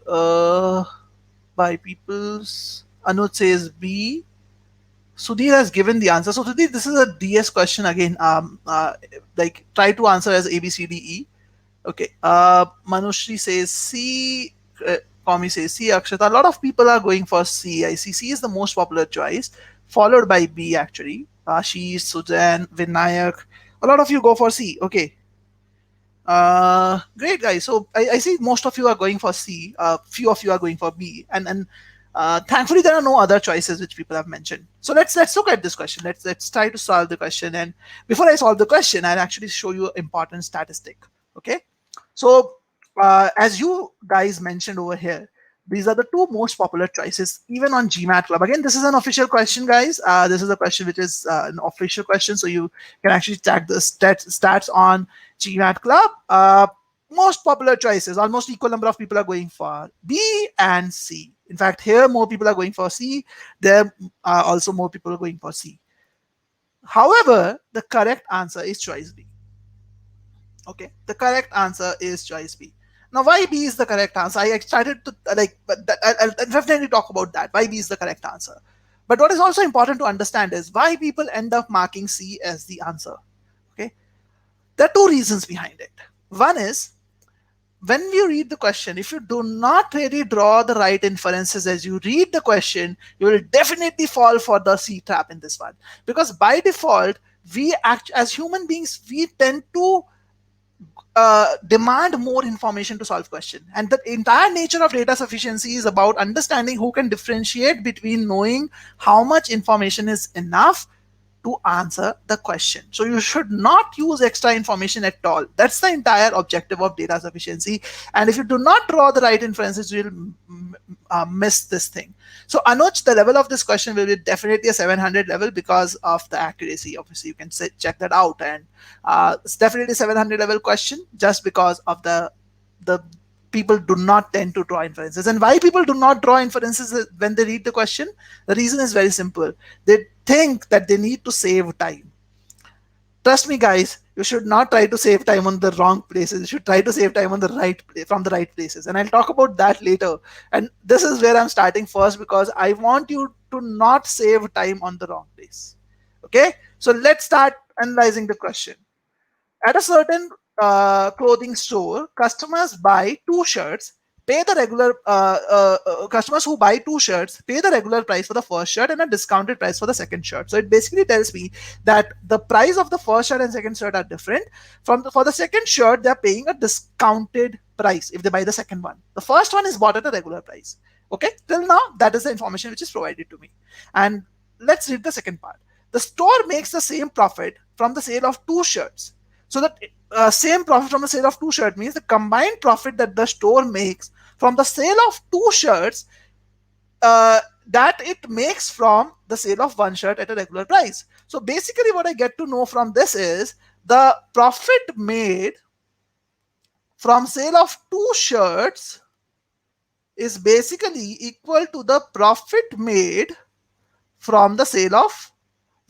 by people's. Anuj says B. Sudhir has given the answer. So Sudhir, this is a DS question again. Like try to answer as A B C D E. Okay. Manushri says C. Komi says C. Akshata. A lot of people are going for C. I see C is the most popular choice, followed by B actually. Ashish, Sujan, Vinayak. A lot of you go for C. Okay. Great guys. So I see most of you are going for C. Few of you are going for B, and thankfully there are no other choices which people have mentioned. So let's look at this question. Let's try to solve the question. And before I solve the question, I'll actually show you an important statistic. Okay. So as you guys mentioned over here, these are the two most popular choices, even on GMAT Club. Again, this is an official question, guys. This is a question which is an official question, so you can actually check the stats on GMAT Club. Most popular choices, almost equal number of people are going for B and C. In fact, here more people are going for C. There are also more people are going for C. However, the correct answer is choice B. Okay, the correct answer is choice B. Now, why B is the correct answer? I started to like, but I'll definitely talk about that. Why B is the correct answer. But what is also important to understand is why people end up marking C as the answer. Okay, there are two reasons behind it. One is when you read the question, if you do not really draw the right inferences as you read the question, you will definitely fall for the C trap in this one. Because by default, we act as human beings, we tend to demand more information to solve question, and the entire nature of data sufficiency is about understanding who can differentiate between knowing how much information is enough to answer the question. So you should not use extra information at all. That's the entire objective of data sufficiency. And if you do not draw the right inferences, you'll miss this thing. So Anuj, the level of this question will be definitely a 700 level because of the accuracy. Obviously, you can check that out, and it's definitely 700 level question just because of the people do not tend to draw inferences. And why people do not draw inferences when they read the question? The reason is very simple. They think that they need to save time. Trust me, guys, you should not try to save time on the wrong places. You should try to save time on the right from the right places. And I'll talk about that later. And this is where I'm starting first because I want you to not save time on the wrong place. Okay? So let's start analyzing the question. At a certain clothing store, customers buy two shirts, pay the regular customers who buy two shirts pay the regular price for the first shirt and a discounted price for the second shirt. So it basically tells me that the price of the first shirt and second shirt are different. For the second shirt, they're paying a discounted price if they buy the second one. The first one is bought at a regular price. Okay, till now that is the information which is provided to me. And let's read the second part. The store makes the same profit from the sale of two shirts. So that same profit from the sale of two shirts means the combined profit that the store makes from the sale of two shirts that it makes from the sale of one shirt at a regular price. So basically what I get to know from this is the profit made from sale of two shirts is basically equal to the profit made from the sale of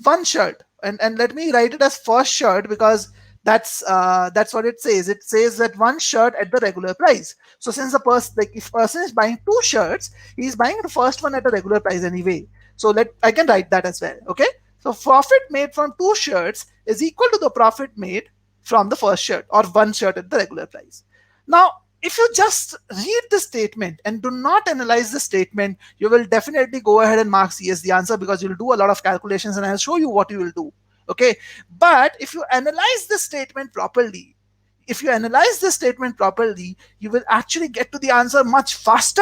one shirt. And let me write it as first shirt because that's what it says. It says that one shirt at the regular price. So since the person, like if person is buying two shirts, he's buying the first one at a regular price anyway. So I can write that as well. Okay. So profit made from two shirts is equal to the profit made from the first shirt or one shirt at the regular price. Now, if you just read the statement and do not analyze the statement, you will definitely go ahead and mark C as the answer because you'll do a lot of calculations and I'll show you what you will do. Okay. But if you analyze the statement properly, you will actually get to the answer much faster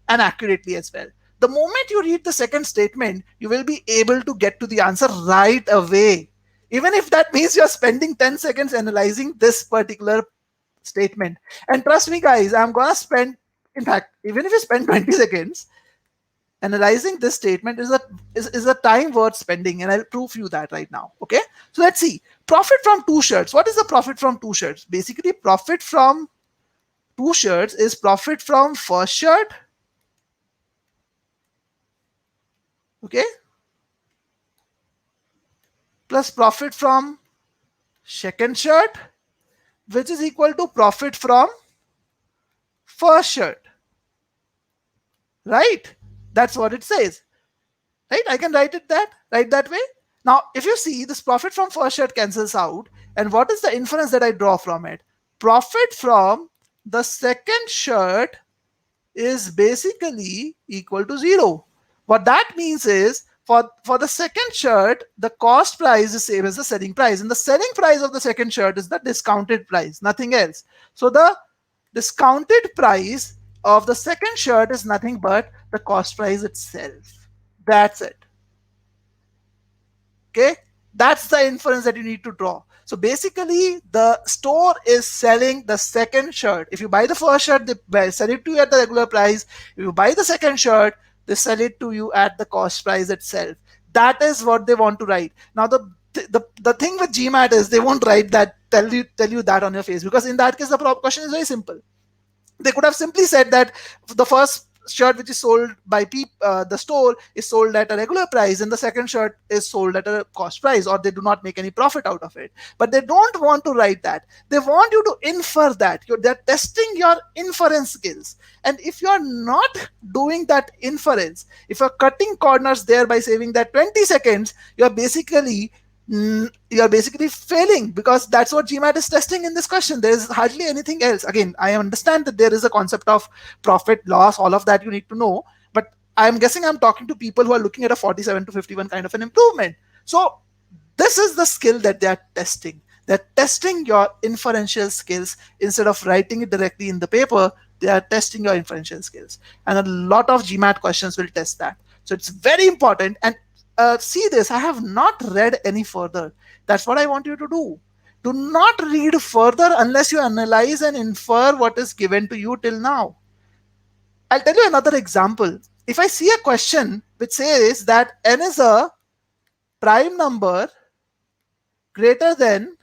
and accurately as well. The moment you read the second statement, you will be able to get to the answer right away. Even if that means you're spending 10 seconds analyzing this particular statement. And trust me, guys, I'm going to spend, in fact, even if you spend 20 seconds, analyzing this statement is a time worth spending, and I'll prove you that right now. Okay, so let's see. Profit from two shirts. What is the profit from two shirts? Basically, profit from two shirts is profit from first shirt, okay, plus profit from second shirt, which is equal to profit from first shirt. Right? That's what it says. Right? I can write that way. Now, if you see, this profit from first shirt cancels out. And what is the inference that I draw from it? Profit from the second shirt is basically equal to 0. What that means is for the second shirt, the cost price is same as the selling price. And the selling price of the second shirt is the discounted price, nothing else. So the discounted price of the second shirt is nothing but the cost price itself. That's it. Okay, that's the inference that you need to draw. So basically, the store is selling the second shirt. If you buy the first shirt, they sell it to you at the regular price. If you buy the second shirt, they sell it to you at the cost price itself. That is what they want to write. Now, the thing with GMAT is they won't write that, tell you that on your face, because in that case, the question is very simple. They could have simply said that the first shirt which is sold by the store is sold at a regular price and the second shirt is sold at a cost price, or they do not make any profit out of it. But they don't want to write that. They want you to infer that. They're testing your inference skills. And if you're not doing that inference, if you're cutting corners there by saving that 20 seconds, you're basically you're basically failing, because that's what GMAT is testing in this question. There is hardly anything else. Again, I understand that there is a concept of profit, loss, all of that you need to know, but I'm guessing I'm talking to people who are looking at a 47 to 51 kind of an improvement. So this is the skill that they are testing. They're testing your inferential skills. Instead of writing it directly in the paper, they are testing your inferential skills. And a lot of GMAT questions will test that. So it's very important. And see this, I have not read any further. That's what I want you to do. Do not read further unless you analyze and infer what is given to you till now. I'll tell you another example. If I see a question which says that n is a prime number greater than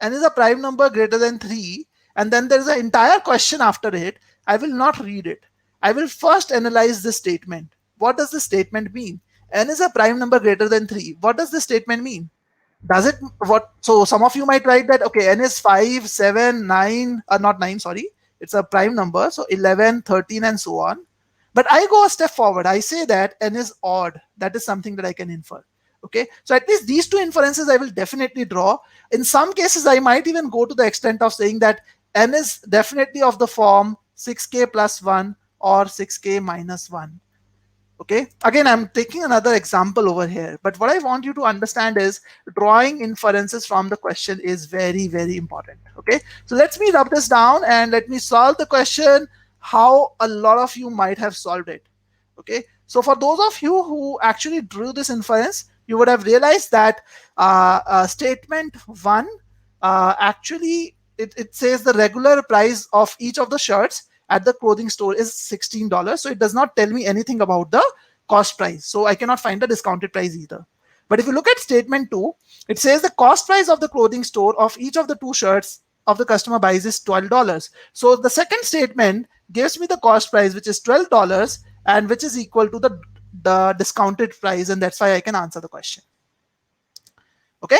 n is a prime number greater than 3, and then there is an entire question after it, I will not read it. I will first analyze this statement. What does this statement mean? N is a prime number greater than 3. What does this statement mean? Does it what? So some of you might write that, okay, n is 5, 7, 9, not 9, sorry. It's a prime number, so 11, 13, and so on. But I go a step forward. I say that n is odd. That is something that I can infer. Okay, so at least these two inferences I will definitely draw. In some cases, I might even go to the extent of saying that n is definitely of the form 6k plus 1 or 6k minus 1. Okay, again, I'm taking another example over here, but what I want you to understand is drawing inferences from the question is very, very important. Okay, so let me rub this down and let me solve the question how a lot of you might have solved it. Okay, so for those of you who actually drew this inference, you would have realized that statement 1 actually it says the regular price of each of the shirts at the clothing store is $16. So it does not tell me anything about the cost price. So I cannot find the discounted price either. But if you look at statement 2, it says the cost price of the clothing store of each of the two shirts of the customer buys is $12. So the second statement gives me the cost price, which is $12, and which is equal to the discounted price, and that's why I can answer the question. Okay.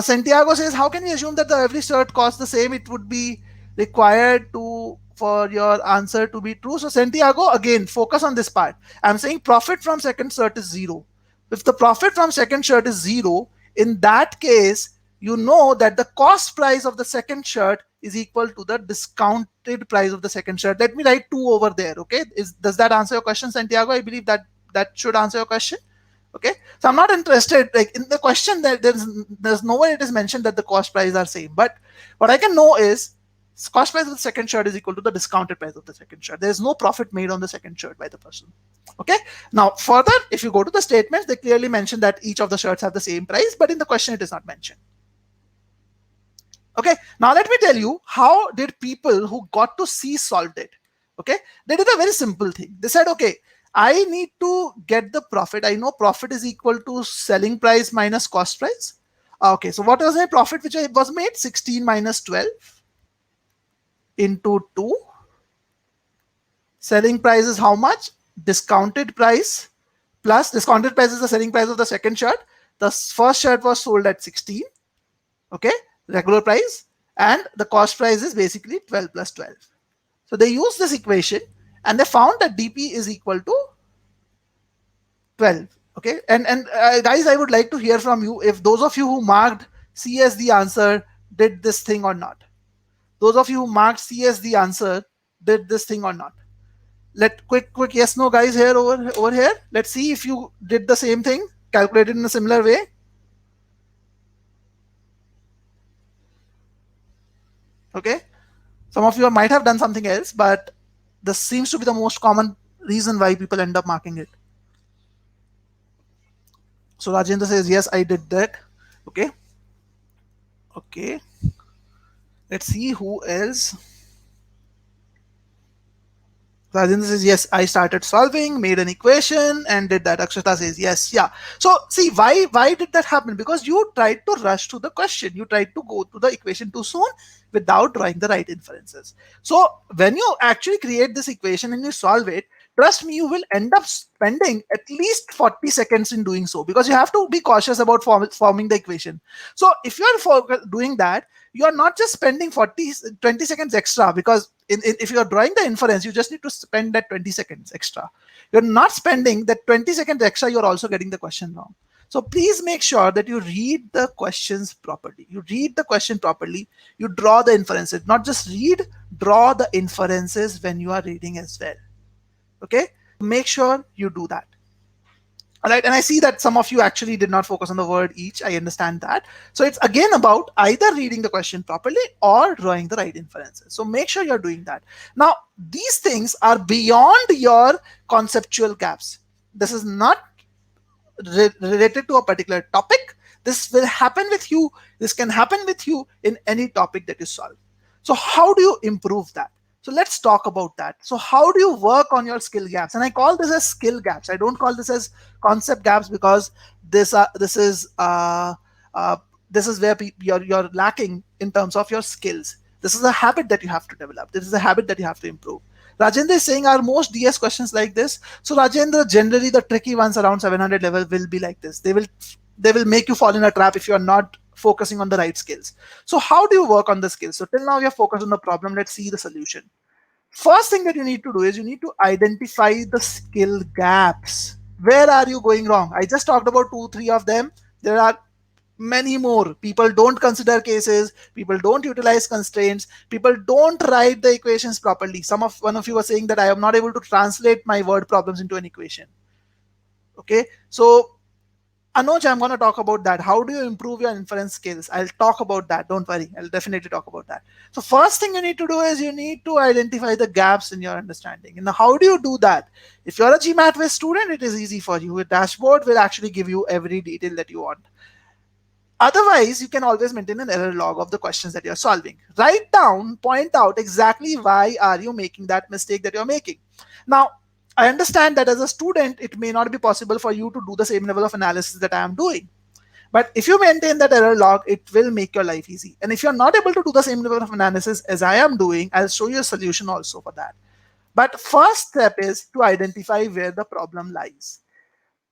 Santiago says, how can we assume that every shirt costs the same? It would be required for your answer to be true. So Santiago, again, focus on this part. I'm saying profit from second shirt is 0. If the profit from second shirt is 0, in that case, you know that the cost price of the second shirt is equal to the discounted price of the second shirt. Let me write 2 over there. Okay, does that answer your question, Santiago? I believe that should answer your question. Okay, so I'm not interested, like in the question that there's nowhere it is mentioned that the cost price are same, but what I can know is cost price of the second shirt is equal to the discounted price of the second shirt. There's no profit made on the second shirt by the person. Okay, now further, if you go to the statements, they clearly mention that each of the shirts have the same price, but in the question it is not mentioned. Okay, now let me tell you how did people who got to C solved it. Okay, they did a very simple thing. They said, okay, I need to get the profit. I know profit is equal to selling price minus cost price. Okay, so what was my profit which was made? 16 minus 12 into 2. Selling price is how much? Discounted price plus discounted price is the selling price of the second shirt. The first shirt was sold at 16. Okay, regular price, and the cost price is basically 12 plus 12. So they used this equation and they found that dp is equal to 12. Okay, and guys, I would like to hear from you if those of you who marked C as the answer did this thing or not. Those of you who marked C as the answer did this thing or not. Let quick yes no guys here over here. Let's see if you did the same thing, calculated in a similar way. Okay, some of you might have done something else, but this seems to be the most common reason why people end up marking it. So Rajendra says, yes, I did that. Okay. Okay. Let's see who else. Rajendra says, yes, I started solving, made an equation, and did that. Akshata says, yes, yeah. So see, why did that happen? Because you tried to rush to the question. You tried to go to the equation too soon without drawing the right inferences. So when you actually create this equation and you solve it, trust me, you will end up spending at least 40 seconds in doing so, because you have to be cautious about forming the equation. So if you are doing that, you are not just spending 20 seconds extra, because if you are drawing the inference, you just need to spend that 20 seconds extra. You're not spending that 20 seconds extra, you're also getting the question wrong. So please make sure that you read the questions properly. You read the question properly. You draw the inferences, not just read, draw the inferences when you are reading as well. Okay, make sure you do that. All right, and I see that some of you actually did not focus on the word each. I understand that. So it's again about either reading the question properly or drawing the right inferences. So make sure you're doing that. Now, these things are beyond your conceptual gaps. This is not related to a particular topic. This will happen with you. This can happen with you in any topic that you solve. So how do you improve that? So let's talk about that. So how do you work on your skill gaps? And I call this as skill gaps. I don't call this as concept gaps, because this uh, this is where you're lacking in terms of your skills. This is a habit that you have to develop. This is a habit that you have to improve. Rajendra is saying, are most DS questions like this? So Rajendra, generally the tricky ones around 700 level will be like this. They will make you fall in a trap if you are not focusing on the right skills. So how do you work on the skills? So till now we are focused on the problem. Let's see the solution. First thing that you need to do is you need to identify the skill gaps. Where are you going wrong? I just talked about 2, 3 of them. There are many more. People don't consider cases, people don't utilize constraints, people don't write the equations properly. One of you was saying that I am not able to translate my word problems into an equation. Okay, so Anuj, I'm going to talk about that. How do you improve your inference skills? I'll talk about that. Don't worry. I'll definitely talk about that. So first thing you need to do is you need to identify the gaps in your understanding. And how do you do that? If you're a GMAT student, it is easy for you. A dashboard will actually give you every detail that you want. Otherwise, you can always maintain an error log of the questions that you're solving. Write down, point out exactly why are you making that mistake that you're making. Now, I understand that as a student, it may not be possible for you to do the same level of analysis that I am doing. But if you maintain that error log, it will make your life easy. And if you're not able to do the same level of analysis as I am doing, I'll show you a solution also for that. But first step is to identify where the problem lies.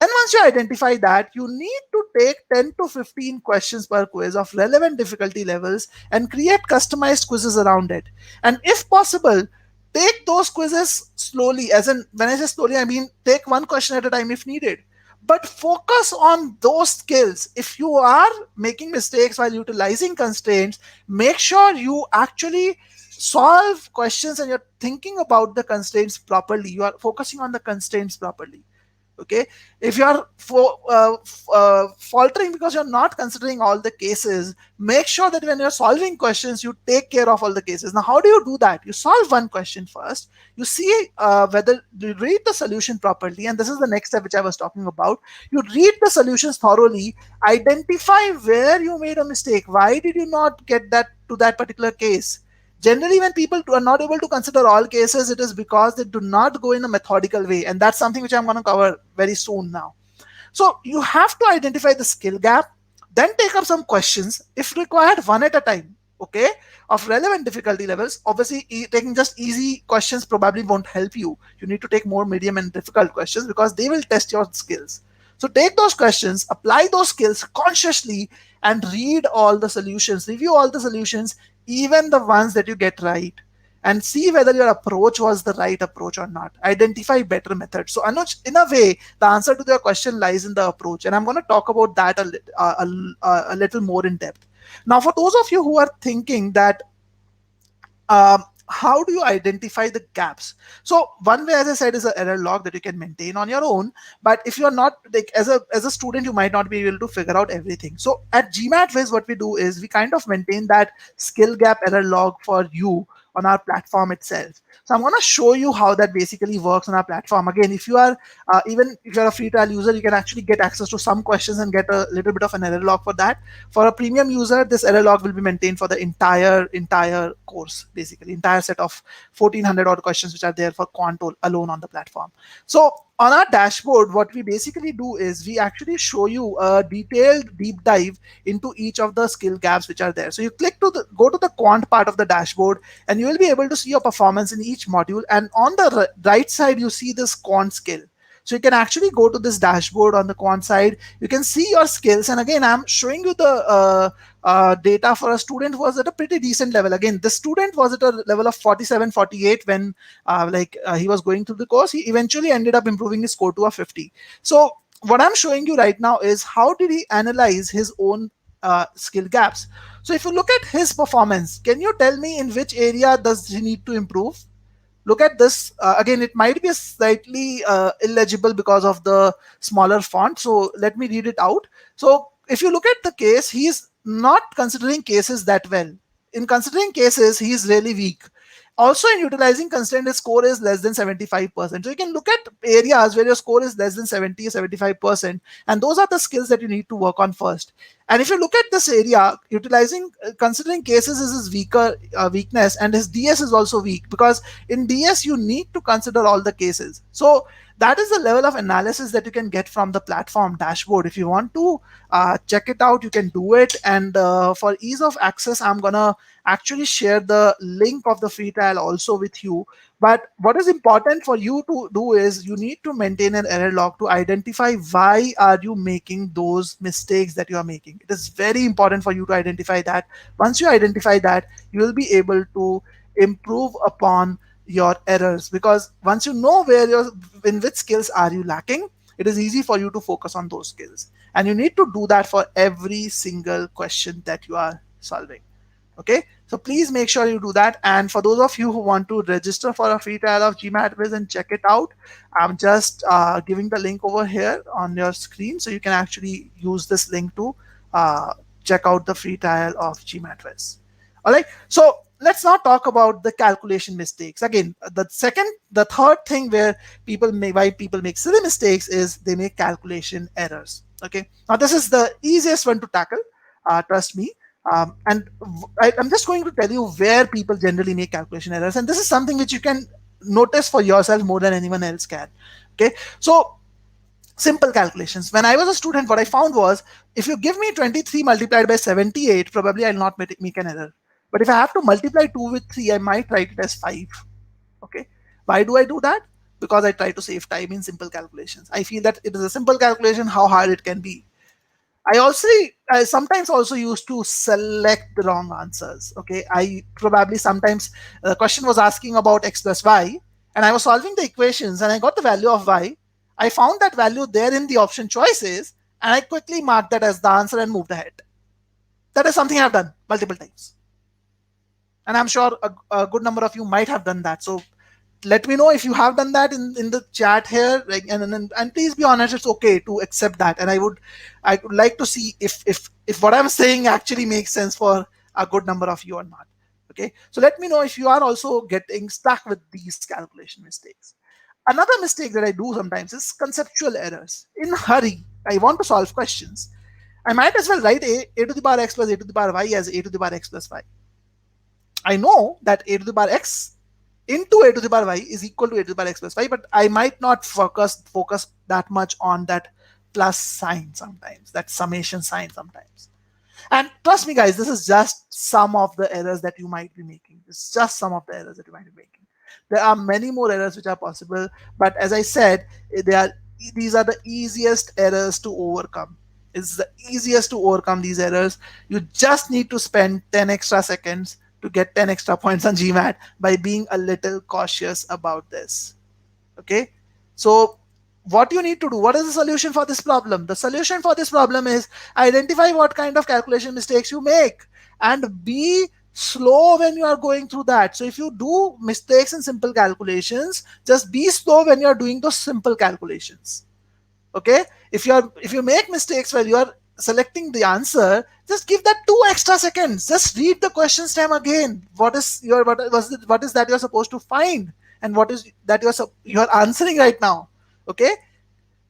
And once you identify that, you need to take 10 to 15 questions per quiz of relevant difficulty levels and create customized quizzes around it. And if possible, take those quizzes slowly. As in, when I say slowly, I mean take one question at a time if needed. But focus on those skills. If you are making mistakes while utilizing constraints, make sure you actually solve questions and you're thinking about the constraints properly. You are focusing on the constraints properly. Okay, if you are faltering because you're not considering all the cases, make sure that when you're solving questions, you take care of all the cases. Now, how do you do that? You solve one question first, you see whether you read the solution properly, and this is the next step which I was talking about. You read the solutions thoroughly, identify where you made a mistake. Why did you not get that to that particular case? Generally, when people are not able to consider all cases, it is because they do not go in a methodical way. And that's something which I'm going to cover very soon now. So you have to identify the skill gap, then take up some questions, if required, one at a time, okay, of relevant difficulty levels. Obviously, taking just easy questions probably won't help you. You need to take more medium and difficult questions because they will test your skills. So take those questions, apply those skills consciously, and read all the solutions, review all the solutions, even the ones that you get right, and see whether your approach was the right approach or not. Identify better methods. So Anuj, in a way, the answer to your question lies in the approach, and I'm going to talk about that a little more in depth. Now, for those of you who are thinking that how do you identify the gaps? So one way, as I said, is an error log that you can maintain on your own. But if you're not, like, as a student, you might not be able to figure out everything. So at GMAT what we do is we kind of maintain that skill gap error log for you on our platform itself. So I'm going to show you how that basically works on our platform. Again, if you are even if you're a free trial user, you can actually get access to some questions and get a little bit of an error log for that. For a premium user, this error log will be maintained for the entire course, basically entire set of 1400 odd questions which are there for Quant alone on the platform. So On our dashboard, what we basically do is we actually show you a detailed deep dive into each of the skill gaps which are there. So you go to the quant part of the dashboard, and you will be able to see your performance in each module. And on the right side, you see this quant skill. So you can actually go to this dashboard on the quant side. You can see your skills. And again, I'm showing you the data for a student who was at a pretty decent level. Again, the student was at a level of 47, 48 when he was going through the course. He eventually ended up improving his score to a 50. So what I'm showing you right now is how did he analyze his own skill gaps. So if you look at his performance, can you tell me in which area does he need to improve? Look at this. Again, it might be slightly illegible because of the smaller font. So let me read it out. So if you look at the case, he's not considering cases that well. In considering cases, he is really weak. Also, in utilizing constraint, his score is less than 75%. So you can look at areas where your score is less than 70 or 75%. And those are the skills that you need to work on first. And if you look at this area, utilizing, considering cases is his weaker weakness, and his DS is also weak, because in DS you need to consider all the cases. So that is the level of analysis that you can get from the platform dashboard. If you want to check it out, you can do it. And for ease of access, I'm gonna actually share the link of the free trial also with you. But what is important for you to do is you need to maintain an error log to identify why are you making those mistakes that you are making. It is very important for you to identify that. Once you identify that, you will be able to improve upon your errors, because once you know where your in which skills are you lacking, it is easy for you to focus on those skills. And you need to do that for every single question that you are solving. Okay, so please make sure you do that. And for those of you who want to register for a free trial of GMAT Quiz and check it out, I'm just giving the link over here on your screen, so you can actually use this link to uh, check out the free trial of GMAT Quiz. All right, so let's now talk about the calculation mistakes. Again, the third thing where why people make silly mistakes is they make calculation errors. Okay, now this is the easiest one to tackle, trust me. I'm just going to tell you where people generally make calculation errors, and this is something which you can notice for yourself more than anyone else can. Okay, so simple calculations. When I was a student, what I found was, if you give me 23 multiplied by 78, probably I'll not make an error. But if I have to multiply 2 with 3, I might write it as 5. Okay, why do I do that? Because I try to save time in simple calculations. I feel that it is a simple calculation, how hard it can be. I sometimes also used to select the wrong answers. Okay, I probably sometimes the question was asking about x plus y, and I was solving the equations, and I got the value of y. I found that value there in the option choices, and I quickly marked that as the answer and moved ahead. That is something I've done multiple times, and I'm sure a good number of you might have done that. So let me know if you have done that in the chat here, like, and please be honest, it's okay to accept that. And I would like to see if what I'm saying actually makes sense for a good number of you or not. Okay, so let me know if you are also getting stuck with these calculation mistakes. Another mistake that I do sometimes is conceptual errors. In hurry, I want to solve questions. I might as well write a to the power x plus a to the power y as a to the power x plus y. I know that a to the power x into a to the power y is equal to a to the power x plus y, but I might not focus that much on that plus sign sometimes, that summation sign sometimes. And trust me, guys, this is just some of the errors that you might be making. It's just some of the errors that you might be making. There are many more errors which are possible, but as I said, these are the easiest errors to overcome. It's the easiest to overcome these errors. You just need to spend 10 extra seconds to get 10 extra points on GMAT by being a little cautious about this. Okay, so what you need to do, what is the solution for this problem? The solution for this problem is identify what kind of calculation mistakes you make and be slow when you are going through that. So if you do mistakes in simple calculations, just be slow when you are doing those simple calculations. Okay, if you make mistakes while you are selecting the answer, just give that 2 extra seconds. Just read the question stem again. What is that you're supposed to find, and what is that you're answering right now. Okay,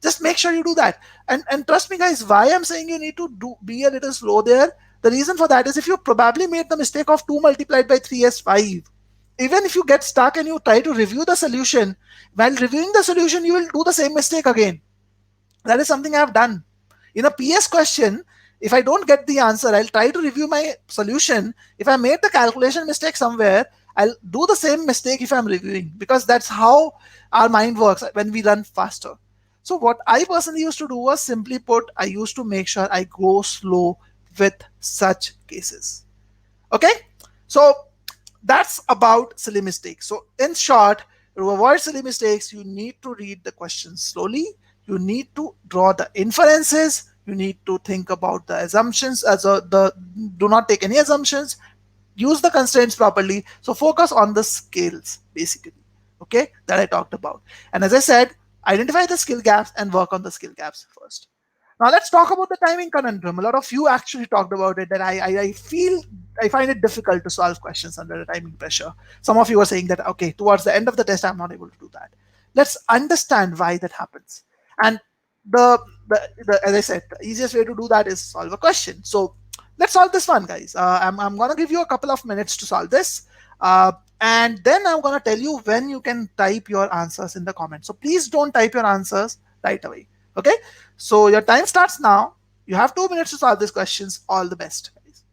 just make sure you do that. And trust me, guys, why I'm saying you need to be a little slow there, the reason for that is, if you probably made the mistake of 2 multiplied by 3 as 5, even if you get stuck and you try to review the solution, while reviewing the solution you will do the same mistake again. That is something I have done. In a PS question, if I don't get the answer, I'll try to review my solution. If I made the calculation mistake somewhere, I'll do the same mistake if I'm reviewing, because that's how our mind works when we run faster. So, what I personally used to do was, simply put, I used to make sure I go slow with such cases. Okay? So, that's about silly mistakes. So, in short, to avoid silly mistakes, you need to read the questions slowly. You need to draw the inferences. You need to think about the assumptions. The do not take any assumptions. Use the constraints properly. So focus on the skills basically. Okay, that I talked about. And as I said, identify the skill gaps and work on the skill gaps first. Now let's talk about the timing conundrum. A lot of you actually talked about it. That I feel I find it difficult to solve questions under the timing pressure. Some of you are saying that okay, towards the end of the test, I'm not able to do that. Let's understand why that happens. And the as I said, the easiest way to do that is solve a question. So let's solve this one, guys. I'm gonna give you a couple of minutes to solve this. And then I'm gonna tell you when you can type your answers in the comments. So please don't type your answers right away. Okay? So your time starts now. You have 2 minutes to solve these questions. All the best, guys.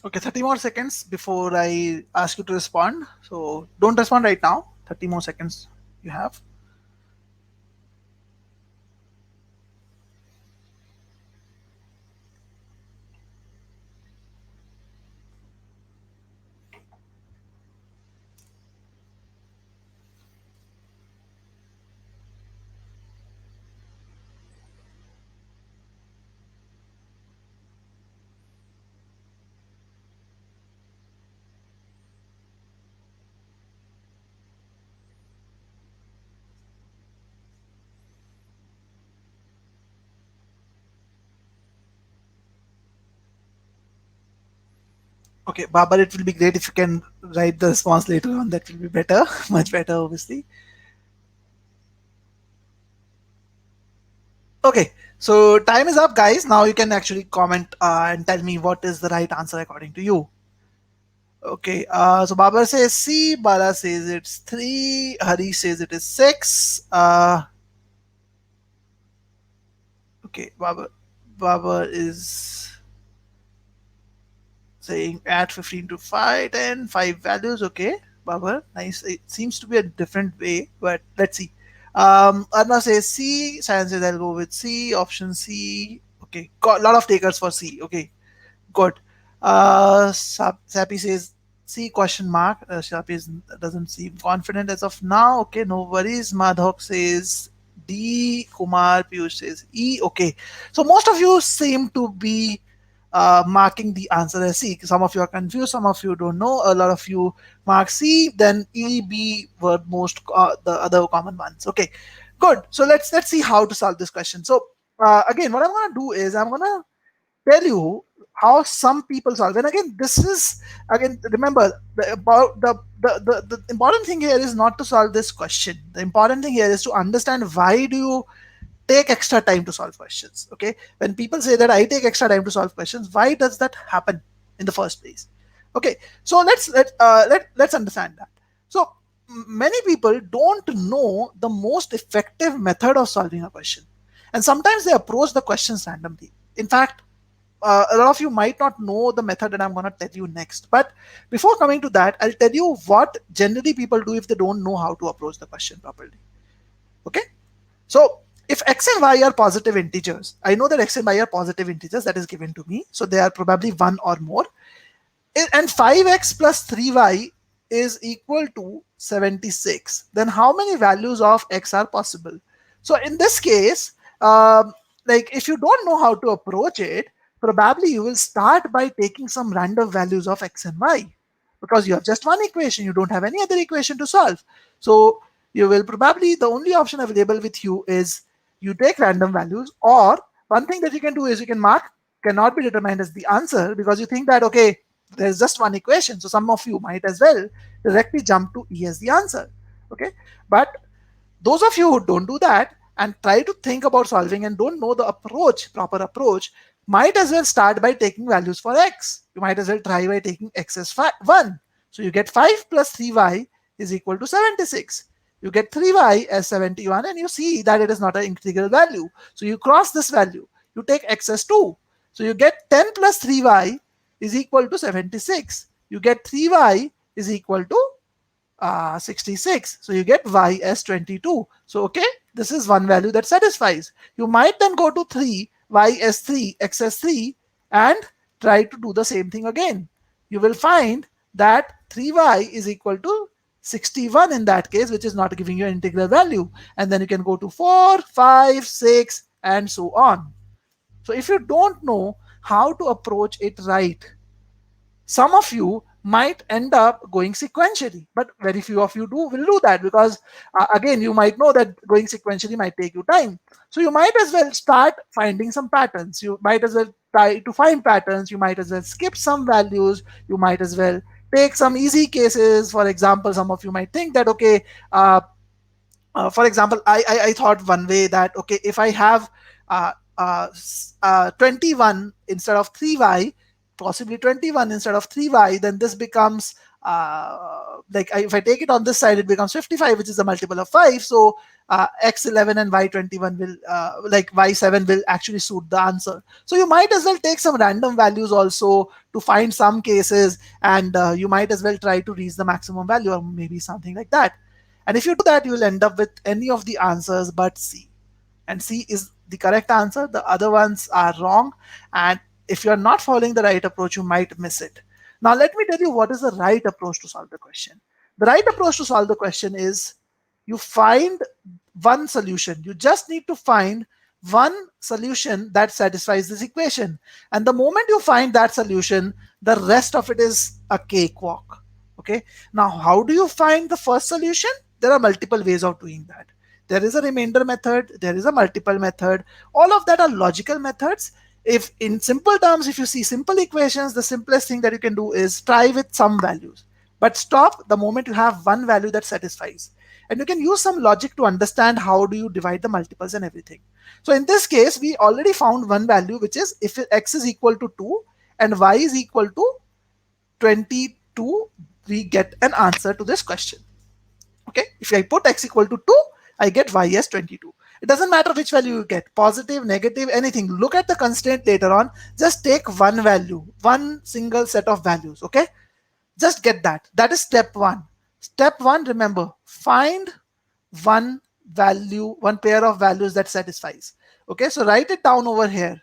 Okay, 30 more seconds before I ask you to respond. So don't respond right now. 30 more seconds you have. Okay, Babar, it will be great if you can write the response later on. That will be better, much better, obviously. Okay, so time is up, guys. Now you can actually comment and tell me what is the right answer according to you. Okay, so Babar says C, Bala says it's 3, Hari says it is 6. Okay, Babar is saying add 15 to 5, 10, 5 values. Okay, Babar, nice. It seems to be a different way, but let's see. Arna says C, Science says I'll go with C, option C. Okay, got a lot of takers for C. Okay, good. Sappy says C question mark. Sappy doesn't seem confident as of now. Okay, no worries. Madhok says D. Kumar Piyush says E. Okay, so most of you seem to be marking the answer as C. Some of you are confused, some of you don't know, a lot of you mark C, then E, B were most the other common ones. Okay, good. So let's see how to solve this question. So again, what I'm going to do is I'm going to tell you how some people solve. And again, this is again remember about the important thing here is not to solve this question. The important thing here is to understand why do you take extra time to solve questions. Okay, when people say that I take extra time to solve questions, why does that happen in the first place? Okay, so let's understand that. So many people don't know the most effective method of solving a question, and sometimes they approach the questions randomly. In fact, a lot of you might not know the method that I'm going to tell you next. But before coming to that, I'll tell you what generally people do if they don't know how to approach the question properly. Okay, so if x and y are positive integers, I know that x and y are positive integers, that is given to me. So they are probably one or more. And 5x plus 3y is equal to 76. Then how many values of x are possible? So in this case, like if you don't know how to approach it, probably you will start by taking some random values of x and y, because you have just one equation, you don't have any other equation to solve. So you will probably, the only option available with you is you take random values, or one thing that you can do is you can mark cannot be determined as the answer, because you think that okay, there's just one equation, so some of you might as well directly jump to E as the answer. Okay, but those of you who don't do that and try to think about solving and don't know the approach, proper approach, might as well start by taking values for x. You might as well try by taking x as 1. So you get 5 plus 3y is equal to 76. You get 3y as 71, and you see that it is not an integral value. So you cross this value. You take x as 2. So you get 10 plus 3y is equal to 76. You get 3y is equal to 66. So you get y as 22. So okay, this is one value that satisfies. You might then go to 3, y as 3, x as 3, and try to do the same thing again. You will find that 3y is equal to 61 in that case, which is not giving you an integral value. And then you can go to 4, 5, 6, and so on. So if you don't know how to approach it right, some of you might end up going sequentially, but very few of you will do that, because again, you might know that going sequentially might take you time. So you might as well start finding some patterns. You might as well try to find patterns. You might as well skip some values. You might as well take some easy cases. For example, some of you might think that okay, for example, I thought one way that okay, if I have 21 instead of 3y, possibly 21 instead of 3y, then this becomes like if I take it on this side, it becomes 55, which is a multiple of 5. So x11 and y21 will like y7 will actually suit the answer. So you might as well take some random values also to find some cases, and you might as well try to reach the maximum value, or maybe something like that. And if you do that, you will end up with any of the answers but C. And C is the correct answer. The other ones are wrong. And if you're not following the right approach, you might miss it. Now, let me tell you what is the right approach to solve the question. The right approach to solve the question is you find one solution. You just need to find one solution that satisfies this equation. And the moment you find that solution, the rest of it is a cakewalk. Okay. Now, how do you find the first solution? There are multiple ways of doing that. There is a remainder method. There is a multiple method. All of that are logical methods. If in simple terms, if you see simple equations, the simplest thing that you can do is try with some values, but stop the moment you have one value that satisfies. And you can use some logic to understand how do you divide the multiples and everything. So in this case, we already found one value, which is if x is equal to 2 and y is equal to 22, we get an answer to this question. Okay, if I put x equal to 2, I get y as 22. It doesn't matter which value you get, positive, negative, anything. Look at the constraint later on. Just take one value, one single set of values. Okay, just get that. That is step one. Step one, remember, find one value, one pair of values that satisfies. Okay, so write it down over here.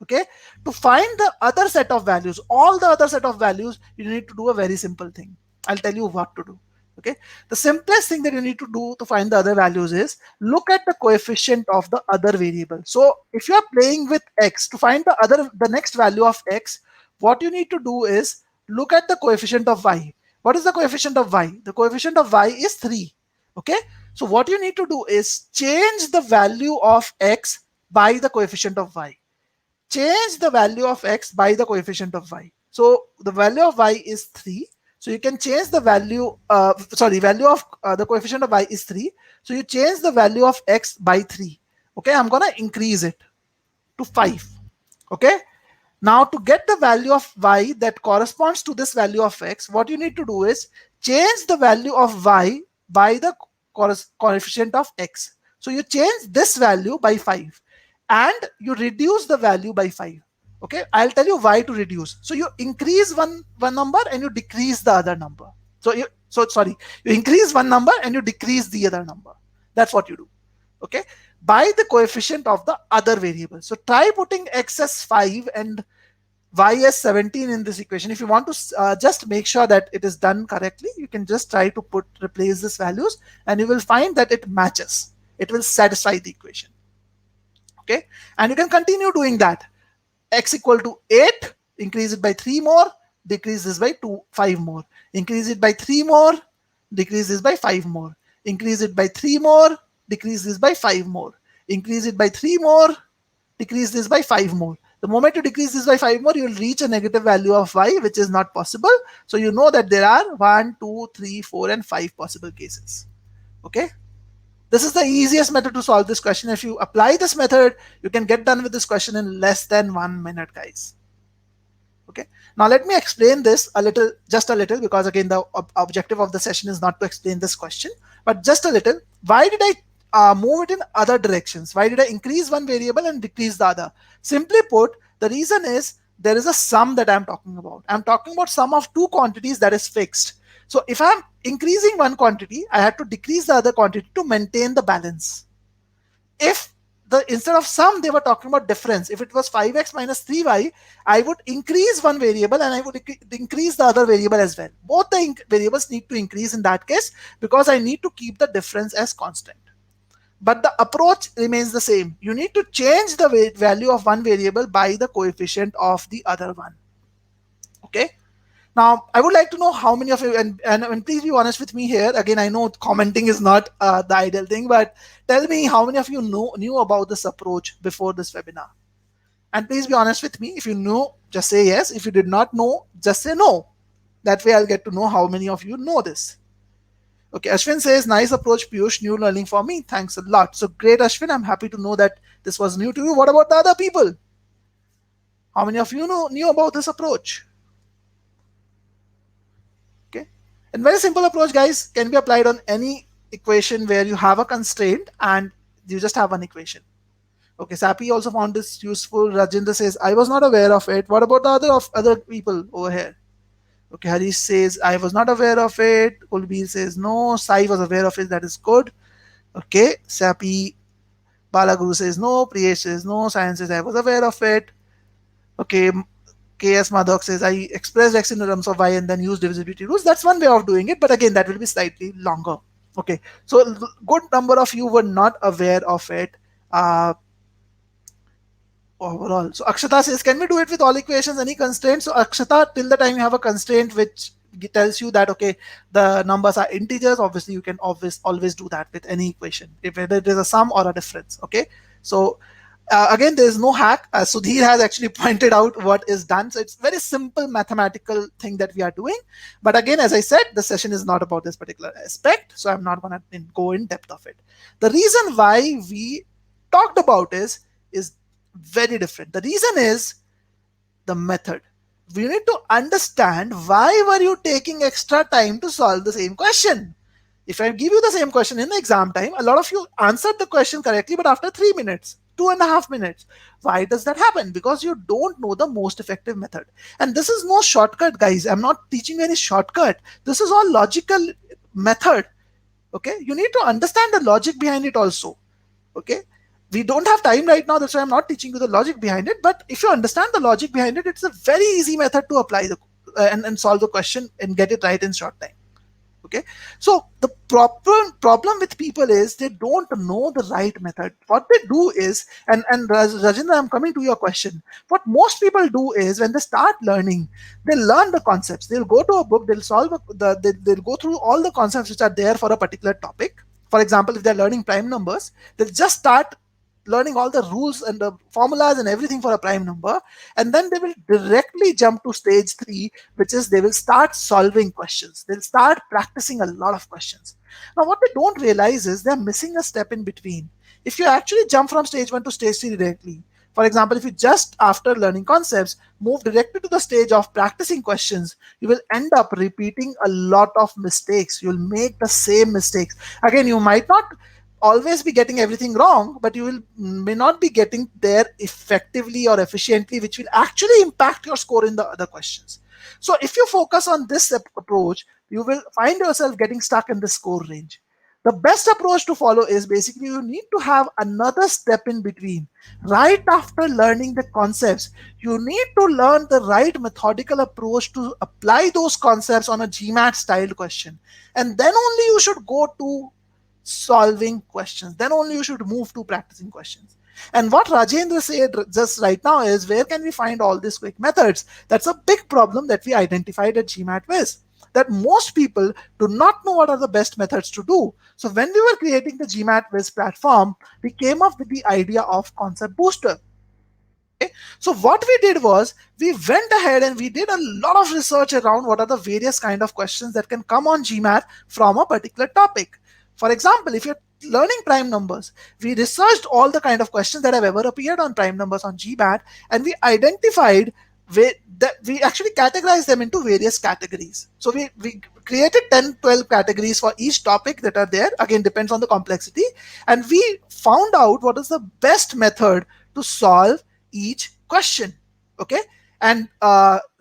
Okay, to find the other set of values, all the other set of values, you need to do a very simple thing. I'll tell you what to do. Okay, the simplest thing that you need to do to find the other values is look at the coefficient of the other variable. So if you are playing with x to find the next value of x, what you need to do is look at the coefficient of y. What is the coefficient of y? The coefficient of y is 3. Okay, so what you need to do is change the value of x by the coefficient of y. Change the value of x by the coefficient of y. So the value of y is 3. So you can change the value, value of the coefficient of y is 3. So you change the value of x by 3. Okay, I'm going to increase it to 5. Okay, now to get the value of y that corresponds to this value of x, what you need to do is change the value of y by the coefficient of x. So you change this value by 5 and you reduce the value by 5. Okay, I'll tell you why to reduce. So you increase one number and you decrease the other number. You increase one number and you decrease the other number. That's what you do. Okay, by the coefficient of the other variable. So try putting x as 5 and y as 17 in this equation. If you want to just make sure that it is done correctly, you can just try to replace these values and you will find that it matches. It will satisfy the equation. Okay, and you can continue doing that. X equal to 8, increase it by 3 more, decrease this by 5 more, increase it by 3 more, decrease this by 5 more, increase it by 3 more, decrease this by 5 more, increase it by 3 more, decrease this by 5 more. The moment you decrease this by 5 more, you will reach a negative value of y, which is not possible. So you know that there are 1, 2, 3, 4, and 5 possible cases. Okay, this is the easiest method to solve this question. If you apply this method, you can get done with this question in less than 1 minute, guys. Okay, now let me explain this just a little, because again the objective of the session is not to explain this question, but just a little. Why did I move it in other directions? Why did I increase one variable and decrease the other? Simply put, the reason is there is a sum that I'm talking about. I'm talking about sum of two quantities that is fixed. So if I'm increasing one quantity, I have to decrease the other quantity to maintain the balance. If instead of sum, they were talking about difference. If it was 5x minus 3y, I would increase one variable and I would increase the other variable as well. Both the variables need to increase in that case, because I need to keep the difference as constant. But the approach remains the same. You need to change the value of one variable by the coefficient of the other one. Okay. Now, I would like to know how many of you, and please be honest with me here. Again, I know commenting is not the ideal thing, but tell me how many of you knew about this approach before this webinar. And please be honest with me. If you knew, just say yes. If you did not know, just say no. That way I'll get to know how many of you know this. Okay, Ashwin says, nice approach, Piyush, new learning for me. Thanks a lot. So great, Ashwin. I'm happy to know that this was new to you. What about the other people? How many of you knew about this approach? Okay, and very simple approach, guys, can be applied on any equation where you have a constraint and you just have an equation. Okay, Sapi also found this useful. Rajendra says, I was not aware of it. What about the other people over here? Okay, Harish says, I was not aware of it. Kulbir says, no. Sai was aware of it. That is good. Okay, Sapi. Balaguru says, no. Priyesh says, no. Science says, I was aware of it. Okay, KS Madhok says, I expressed x in terms of y and then use divisibility rules. That's one way of doing it, but again, that will be slightly longer. Okay, so good number of you were not aware of it. Overall. So Akshata says, can we do it with all equations, any constraints? So Akshata, till the time you have a constraint which tells you that, okay, the numbers are integers, obviously you can always do that with any equation, if whether it is a sum or a difference. Okay, so again, there is no hack. Sudhir has actually pointed out what is done. So it's very simple mathematical thing that we are doing. But again, as I said, the session is not about this particular aspect, so I'm not going to go in depth of it. The reason why we talked about is very different. The reason is the method. We need to understand why were you taking extra time to solve the same question. If I give you the same question in the exam time, a lot of you answered the question correctly, but after 3 minutes, 2.5 minutes. Why does that happen? Because you don't know the most effective method. And this is no shortcut, guys. I'm not teaching you any shortcut. This is all logical method. Okay, you need to understand the logic behind it also. Okay, we don't have time right now, that's why I'm not teaching you the logic behind it. But if you understand the logic behind it, it's a very easy method to apply and solve the question and get it right in short time. Okay, so the problem with people is they don't know the right method. What they do is, and Rajendra, I'm coming to your question. What most people do is when they start learning, they learn the concepts. They'll go to a book, they'll they'll go through all the concepts which are there for a particular topic. For example, if they're learning prime numbers, they'll just start learning all the rules and the formulas and everything for a prime number, and then they will directly jump to stage 3, which is they will start solving questions. They'll start practicing a lot of questions. Now what they don't realize is they're missing a step in between. If you actually jump from stage 1 to stage 3 directly, for example, if you just after learning concepts move directly to the stage of practicing questions, you will end up repeating a lot of mistakes. You'll make the same mistakes again. You might not always be getting everything wrong, but you will may not be getting there effectively or efficiently, which will actually impact your score in the other questions. So if you focus on this approach, you will find yourself getting stuck in the score range. The best approach to follow is basically you need to have another step in between. Right after learning the concepts, you need to learn the right methodical approach to apply those concepts on a GMAT styled question. And then only you should go to solving questions. Then only you should move to practicing questions. And what Rajendra said just right now is, where can we find all these quick methods? That's a big problem that we identified at GMAT Viz, that most people do not know what are the best methods to do. So when we were creating the GMAT Viz platform, we came up with the idea of concept booster. Okay? So what we did was we went ahead and we did a lot of research around what are the various kind of questions that can come on GMAT from a particular topic. For example, if you're learning prime numbers, we researched all the kind of questions that have ever appeared on prime numbers on GMAT, and we identified that we actually categorized them into various categories. So we created 10-12 categories for each topic that are there. Again, depends on the complexity. And we found out what is the best method to solve each question. Okay. And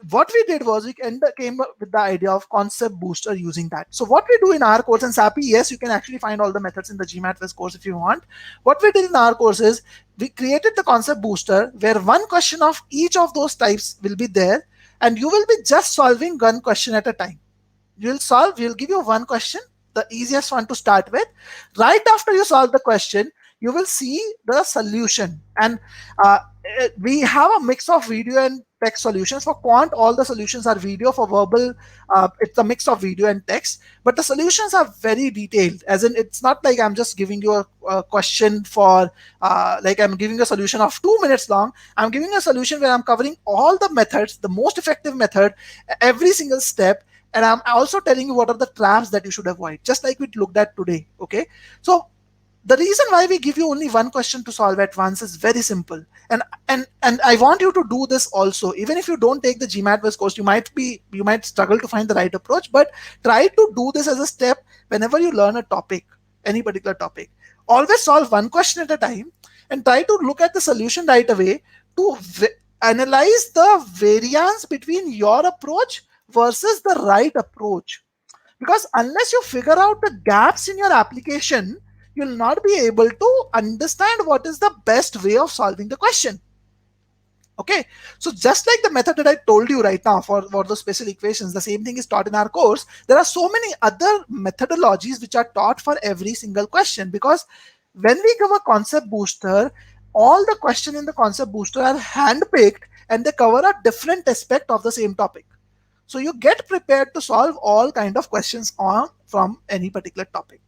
what we did was we came up with the idea of concept booster using that. So what we do in our course, and SAPI, yes, you can actually find all the methods in the GMAT Viz course if you want. What we did in our course is we created the concept booster where one question of each of those types will be there, and you will be just solving one question at a time. We'll give you one question, the easiest one to start with. Right after you solve the question, you will see the solution. And we have a mix of video and text solutions. For quant, all the solutions are video. For verbal, it's a mix of video and text, but the solutions are very detailed, as in it's not like I'm just giving you a question for like I'm giving a solution of 2 minutes long. I'm giving a solution where I'm covering all the methods, the most effective method, every single step, and I'm also telling you what are the traps that you should avoid, just like we looked at today. Okay, so the reason why we give you only one question to solve at once is very simple. And I want you to do this also. Even if you don't take the GMAT Viz course, you might struggle to find the right approach, but try to do this as a step whenever you learn a topic, any particular topic. Always solve one question at a time and try to look at the solution right away to analyze the variance between your approach versus the right approach. Because unless you figure out the gaps in your application, you'll not be able to understand what is the best way of solving the question. Okay, so just like the method that I told you right now for the special equations, the same thing is taught in our course. There are so many other methodologies which are taught for every single question, because when we give a concept booster, all the questions in the concept booster are handpicked and they cover a different aspect of the same topic. So you get prepared to solve all kind of questions from any particular topic.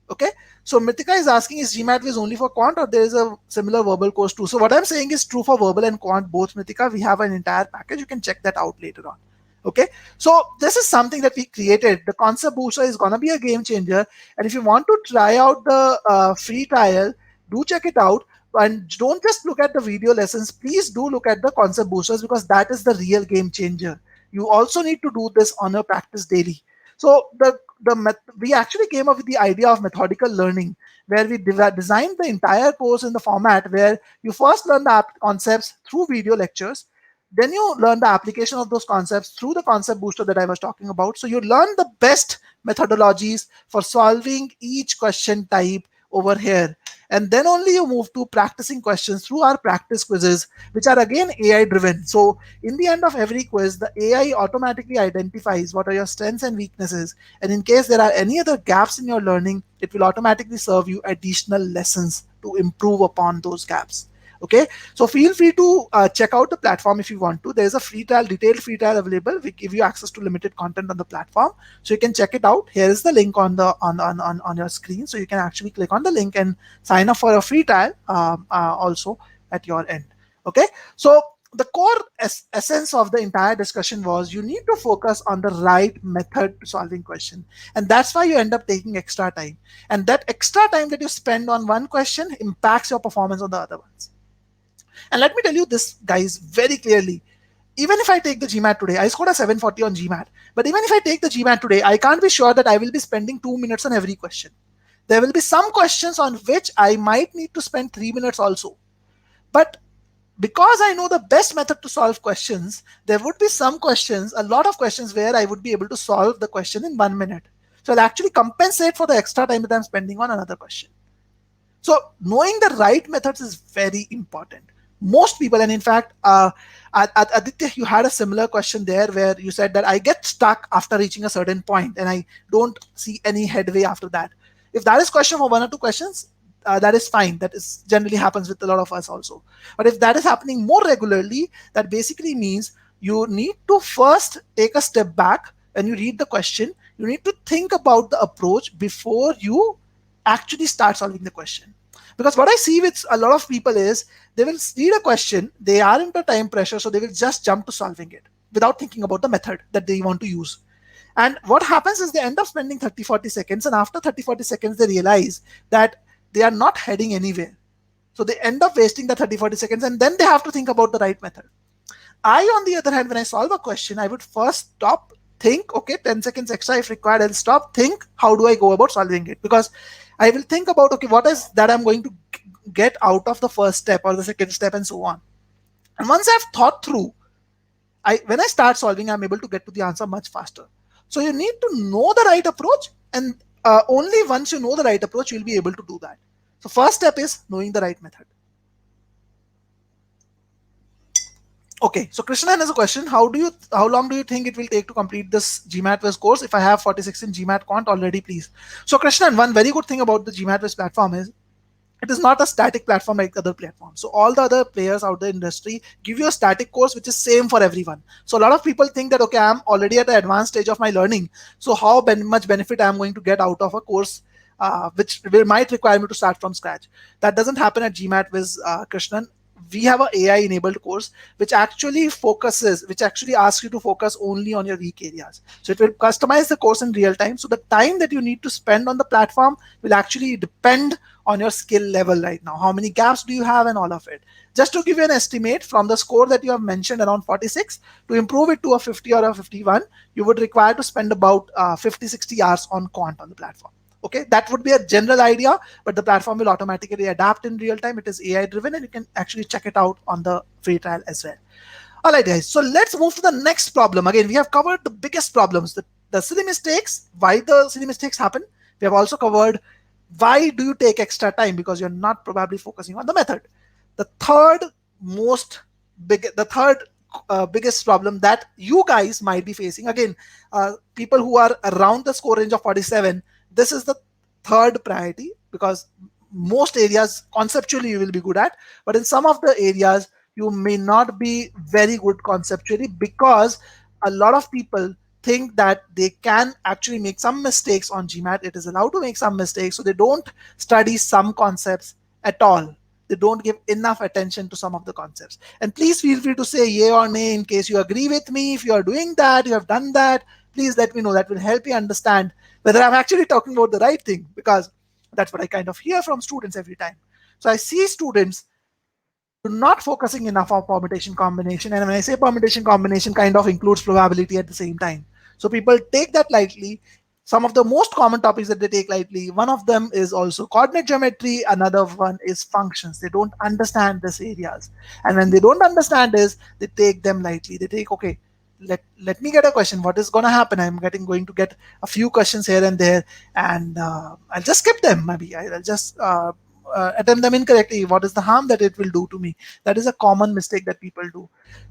Okay, so Mritika is asking, is GMAT Viz only for quant, or there is a similar verbal course too? So what I'm saying is true for verbal and quant both, Mritika. We have an entire package. You can check that out later on. Okay, so this is something that we created. The concept booster is gonna be a game changer, and if you want to try out the free trial, do check it out. And don't just look at the video lessons. Please do look at the concept boosters, because that is the real game changer. You also need to do this on your practice daily. So we actually came up with the idea of methodical learning, where we designed the entire course in the format where you first learn the concepts through video lectures, then you learn the application of those concepts through the concept booster that I was talking about. So you learn the best methodologies for solving each question type over here. And then only you move to practicing questions through our practice quizzes, which are again AI driven. So in the end of every quiz, the AI automatically identifies what are your strengths and weaknesses, and in case there are any other gaps in your learning, it will automatically serve you additional lessons to improve upon those gaps. Okay, so feel free to check out the platform if you want to. There's a free trial, detailed free trial available. We give you access to limited content on the platform, so you can check it out. Here is the link on the on your screen, so you can actually click on the link and sign up for a free trial also at your end. Okay, so the core essence of the entire discussion was you need to focus on the right method to solving question, and that's why you end up taking extra time, and that extra time that you spend on one question impacts your performance on the other ones. And let me tell you this, guys, very clearly. Even if I take the GMAT today, I scored a 740 on GMAT. But even if I take the GMAT today, I can't be sure that I will be spending 2 minutes on every question. There will be some questions on which I might need to spend 3 minutes also. But because I know the best method to solve questions, there would be some questions, a lot of questions where I would be able to solve the question in 1 minute. So I'll actually compensate for the extra time that I'm spending on another question. So knowing the right methods is very important. Most people, and in fact, Aditya, you had a similar question there where you said that I get stuck after reaching a certain point and I don't see any headway after that. If that is question for 1 or 2 questions, that is fine. That is generally happens with a lot of us also. But if that is happening more regularly, that basically means you need to first take a step back and you read the question. You need to think about the approach before you actually start solving the question. Because what I see with a lot of people is they will read a question, they are under time pressure, so they will just jump to solving it without thinking about the method that they want to use. And what happens is they end up spending 30-40 seconds, and after 30-40 seconds, they realize that they are not heading anywhere. So they end up wasting the 30-40 seconds, and then they have to think about the right method. I, on the other hand, when I solve a question, I would first stop, think, okay, 10 seconds extra if required, I'll stop, think, how do I go about solving it? Because I will think about, okay, what is that I'm going to get out of the first step or the second step and so on. And once I've thought through, when I start solving, I'm able to get to the answer much faster. So you need to know the right approach, and only once you know the right approach, you'll be able to do that. So first step is knowing the right method. Okay, so Krishnan has a question. How long do you think it will take to complete this GMAT Viz course? If I have 46 in GMAT Quant already, please. So Krishnan, one very good thing about the GMAT Viz platform is it is not a static platform like other platforms. So all the other players out the industry give you a static course which is same for everyone. So a lot of people think that, okay, I'm already at the advanced stage of my learning, so how much benefit I'm going to get out of a course which might require me to start from scratch. That doesn't happen at GMAT Viz, Krishnan. We have an AI enabled course which actually asks you to focus only on your weak areas. So it will customize the course in real time. So the time that you need to spend on the platform will actually depend on your skill level right now. How many gaps do you have and all of it. Just to give you an estimate, from the score that you have mentioned around 46, to improve it to a 50 or a 51, you would require to spend about 50-60 hours on quant on the platform. Okay, that would be a general idea, but the platform will automatically adapt in real time. It is AI driven, and you can actually check it out on the free trial as well. All right, guys. So let's move to the next problem. Again, we have covered the biggest problems, the silly mistakes, why the silly mistakes happen. We have also covered why do you take extra time, because you're not probably focusing on the method. The third biggest problem that you guys might be facing, again, people who are around the score range of 47, this is the third priority, because most areas conceptually you will be good at, but in some of the areas you may not be very good conceptually, because a lot of people think that they can actually make some mistakes on GMAT. It is allowed to make some mistakes, so they don't study some concepts at all. They don't give enough attention to some of the concepts. And please feel free to say yay or nay in case you agree with me. If you are doing that, you have done that, please let me know. That will help you understand whether I'm actually talking about the right thing, because that's what I kind of hear from students every time. So I see students not focusing enough on permutation combination, and when I say permutation combination, kind of includes probability at the same time. So people take that lightly. Some of the most common topics that they take lightly, one of them is also coordinate geometry, another one is functions. They don't understand these areas, and when they don't understand this, they take them lightly. They take, okay, let me get a question, what is going to happen? I'm going to get a few questions here and there, and I'll just skip them. Maybe I'll just attempt them incorrectly, what is the harm that it will do to me? That is a common mistake that people do.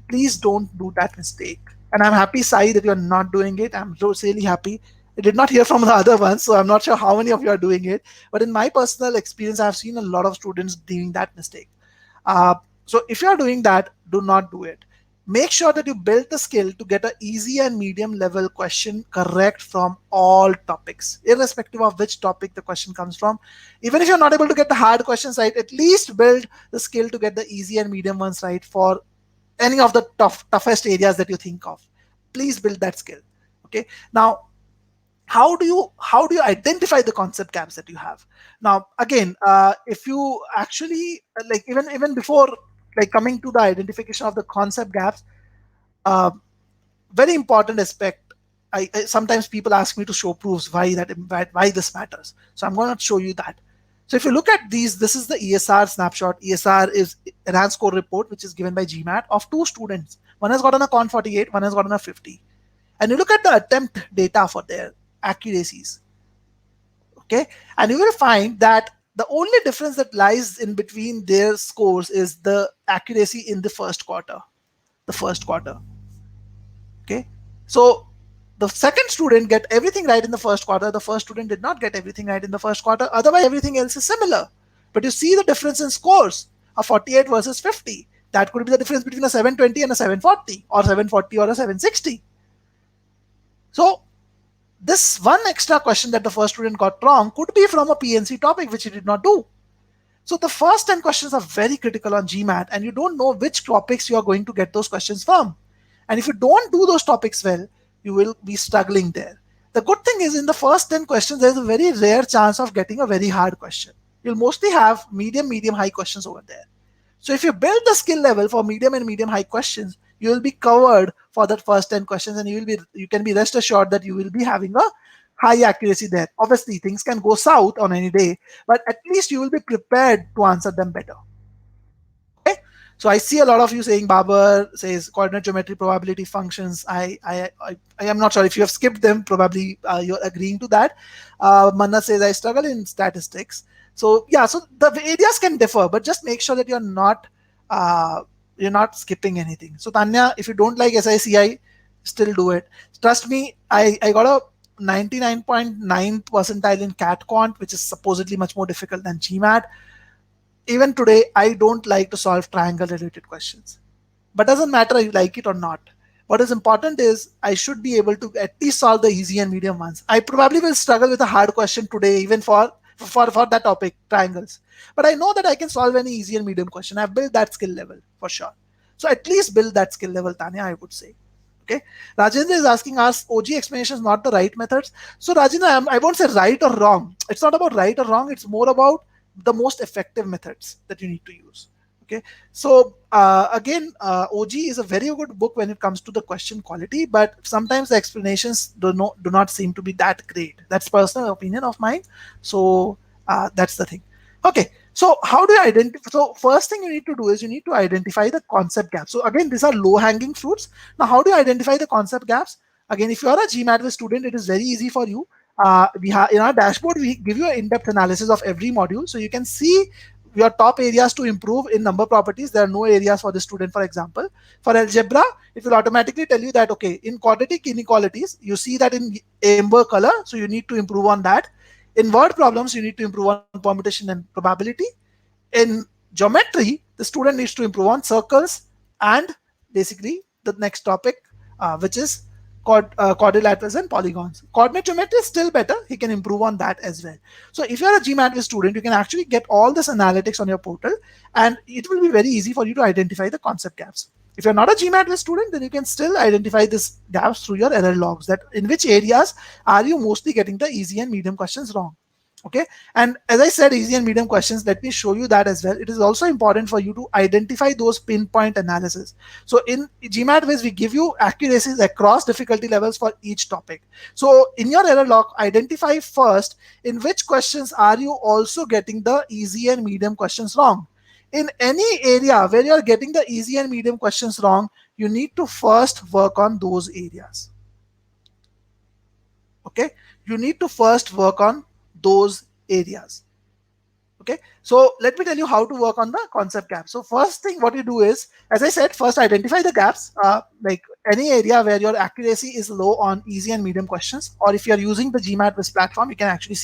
Please don't do that mistake. And I'm happy, Sai, that you're not doing it. I'm so really happy. I did not hear from the other ones, so I'm not sure how many of you are doing it. But in my personal experience, I've seen a lot of students doing that mistake. So if you're doing that, do not do it. Make sure that you build the skill to get an easy and medium level question correct from all topics, irrespective of which topic the question comes from. Even if you're not able to get the hard questions right, at least build the skill to get the easy and medium ones right for any of the toughest areas that you think of. Please build that skill. Okay. Now, how do you identify the concept gaps that you have? Now again, if you actually like, even before like coming to the identification of the concept gaps, uh, very important aspect. Sometimes people ask me to show proofs why this matters, so I'm going to show you that. So if you look at these, this is the ESR snapshot. ESR is enhanced score report, which is given by GMAT of two students. One has gotten a Con 48, one has gotten a 50. And you look at the attempt data for their accuracies. Okay, and you will find that the only difference that lies in between their scores is the accuracy in the first quarter. Okay, so the second student get everything right in the first quarter, the first student did not get everything right in the first quarter, otherwise everything else is similar. But you see the difference in scores of 48 versus 50. That could be the difference between a 720 and a 740, or 740 or a 760. So this one extra question that the first student got wrong could be from a PNC topic which he did not do. So the first 10 questions are very critical on GMAT, and you don't know which topics you are going to get those questions from. And if you don't do those topics well, you will be struggling there. The good thing is, in the first 10 questions, there's a very rare chance of getting a very hard question. You'll mostly have medium, high questions over there. So if you build the skill level for medium and medium high questions, you will be covered for that first 10 questions, and you can be rest assured that you will be having a high accuracy there. Obviously, things can go south on any day, but at least you will be prepared to answer them better. Okay? So I see a lot of you saying, Babar says coordinate geometry probability functions. I am not sure if you have skipped them. Probably you're agreeing to that. Manna says I struggle in statistics. So yeah, so the areas can differ, but just make sure that you're not skipping anything. So Tanya, if you don't like SICI, still do it. Trust me, I got a 99.9 percentile in CAT Quant, which is supposedly much more difficult than GMAT. Even today, I don't like to solve triangle related questions. But doesn't matter if you like it or not. What is important is I should be able to at least solve the easy and medium ones. I probably will struggle with a hard question today, even for that topic, triangles. But I know that I can solve any easy and medium question. I've built that skill level for sure. So at least build that skill level, Tanya, I would say. Okay. Rajendra is asking us, OG explanation is not the right methods. So Rajendra, I won't say right or wrong. It's not about right or wrong. It's more about the most effective methods that you need to use. Okay. So again, OG is a very good book when it comes to the question quality, but sometimes the explanations do not seem to be that great. That's personal opinion of mine. So that's the thing. Okay. So how do you identify? So first thing you need to do is you need to identify the concept gaps. So again, these are low hanging fruits. Now, how do you identify the concept gaps? Again, if you are a GMAT student, it is very easy for you. We have in our dashboard, we give you an in-depth analysis of every module. So you can see your top areas to improve in number properties. There are no areas for the student, for example. For algebra, it will automatically tell you that, okay, in quadratic inequalities, you see that in amber color, so you need to improve on that. In word problems, you need to improve on permutation and probability. In geometry, the student needs to improve on circles and basically the next topic, which is quadrilaterals and polygons. Coordinate geometry is still better. He can improve on that as well. So if you're a GMAT student, you can actually get all this analytics on your portal, and it will be very easy for you to identify the concept gaps. If you're not a GMAT student, then you can still identify these gaps through your error logs, that in which areas are you mostly getting the easy and medium questions wrong. Okay, and as I said, easy and medium questions, let me show you that as well. It is also important for you to identify those pinpoint analysis. So in GMAT Wiz, we give you accuracies across difficulty levels for each topic. So in your error log, identify first in which questions are you also getting the easy and medium questions wrong. In any area where you are getting the easy and medium questions wrong, you need to first work on those areas. Okay, you need to first work on those areas. Okay, so let me tell you how to work on the concept gap. So first thing what you do is, as I said, first identify the gaps, like any area where your accuracy is low on easy and medium questions, or if you're using the GMAT Quiz platform, you can actually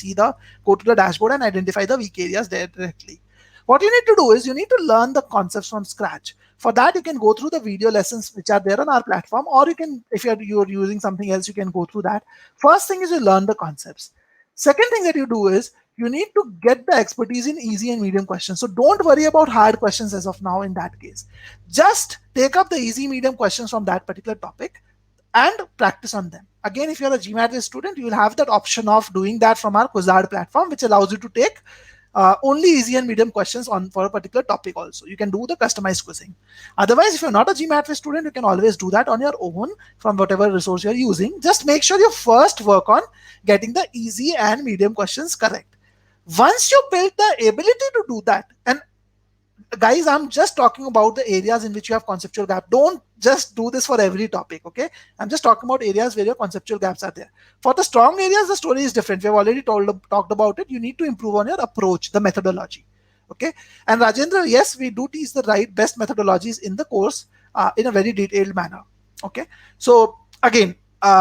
go to the dashboard and identify the weak areas there directly. What you need to do is you need to learn the concepts from scratch. For that, you can go through the video lessons which are there on our platform, or you can, if you're using something else, you can go through that. First thing is you learn the concepts. Second thing that you do is you need to get the expertise in easy and medium questions. So don't worry about hard questions as of now in that case. Just take up the easy medium questions from that particular topic and practice on them. Again, if you're a GMAT student, you will have that option of doing that from our Quizard platform, which allows you to take only easy and medium questions on for a particular topic also. You can do the customized quizzing. Otherwise, if you're not a GMAT student, you can always do that on your own from whatever resource you're using. Just make sure you first work on getting the easy and medium questions correct. Once you build the ability to do that, and guys, I'm just talking about the areas in which you have conceptual gap. Don't just do this for every topic, okay? I'm just talking about areas where your conceptual gaps are there. For the strong areas, the story is different. We have already talked about it. You need to improve on your approach, the methodology, okay? And Rajendra, yes, we do teach the best methodologies in the course in a very detailed manner, okay? So again,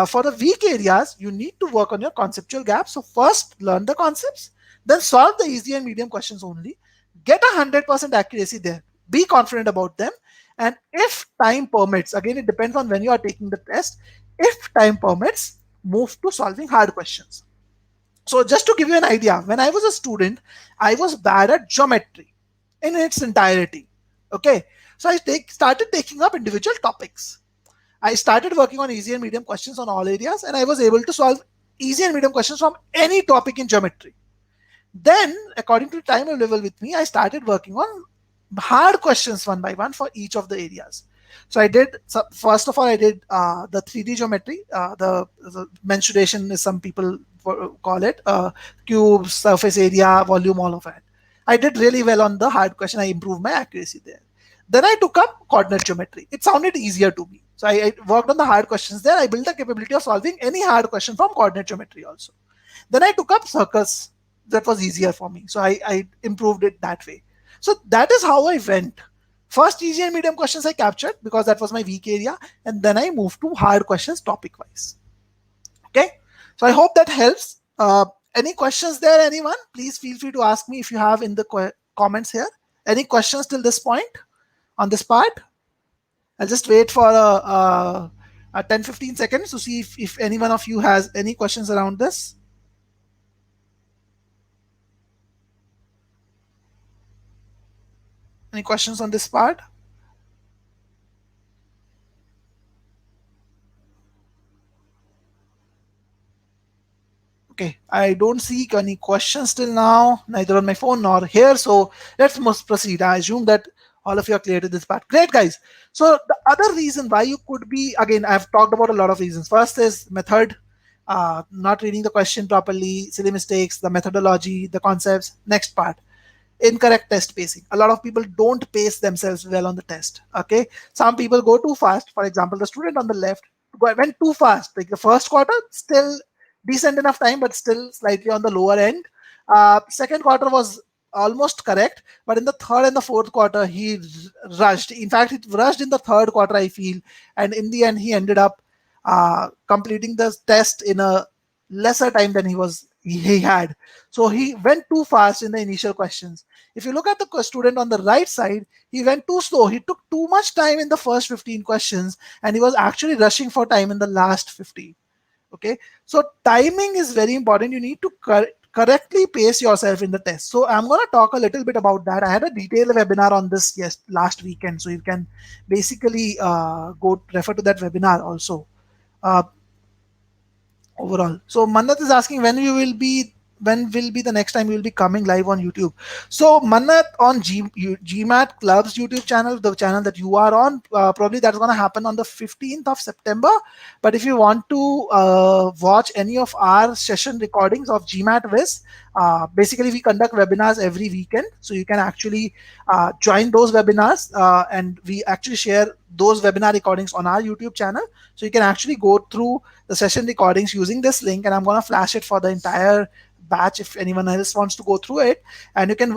for the weak areas, you need to work on your conceptual gaps. So first, learn the concepts, then solve the easy and medium questions only. Get 100% accuracy there. Be confident about them. And if time permits, again, it depends on when you are taking the test. If time permits, move to solving hard questions. So just to give you an idea, when I was a student, I was bad at geometry in its entirety. Okay. So I started taking up individual topics. I started working on easy and medium questions on all areas, and I was able to solve easy and medium questions from any topic in geometry. Then, according to time available with me, I started working on hard questions one by one for each of the areas. So I did, first of all, I did the 3D geometry, the mensuration is some people call it, cube, surface area, volume, all of that. I did really well on the hard question. I improved my accuracy there. Then I took up coordinate geometry. It sounded easier to me. So I worked on the hard questions there. I built the capability of solving any hard question from coordinate geometry also. Then I took up circus. That was easier for me. So I improved it that way. So that is how I went. First, easy and medium questions I captured because that was my weak area. And then I moved to hard questions topic wise. Okay. So I hope that helps. Any questions there, anyone? Please feel free to ask me if you have in the comments here. Any questions till this point on this part? I'll just wait for a 10-15 seconds to see if any one of you has any questions around this. Any questions on this part? Okay, I don't see any questions till now, neither on my phone nor here. So let's proceed. I assume that all of you are clear to this part. Great, guys. So the other reason why you could be, again, I've talked about a lot of reasons. First is method, not reading the question properly, silly mistakes, the methodology, the concepts. Next part, incorrect test pacing. A lot of people don't pace themselves well on the test. Okay, some people go too fast. For example, the student on the left went too fast. Like the first quarter, still decent enough time, but still slightly on the lower end. Second quarter was almost correct, but in the third and the fourth quarter, he rushed. In fact, he rushed in the third quarter, I feel, and in the end, he ended up completing the test in a lesser time than he had. So he went too fast in the initial questions. If you look at the student on the right side, he went too slow. He took too much time in the first 15 questions, and he was actually rushing for time in the last 50. Okay, so timing is very important. You need to correctly pace yourself in the test. So I'm going to talk a little bit about that. I had a detailed webinar on this last weekend, so you can basically go refer to that webinar also. Overall, so Mannat is asking when will be the next time you will be coming live on YouTube. So Mannat, on GMAT Club's YouTube channel, the channel that you are on, probably that's going to happen on the 15th of September. But if you want to watch any of our session recordings of GMAT Viz, basically we conduct webinars every weekend, so you can actually join those webinars, and we actually share those webinar recordings on our YouTube channel. So you can actually go through the session recordings using this link, and I'm going to flash it for the entire batch if anyone else wants to go through it. And you can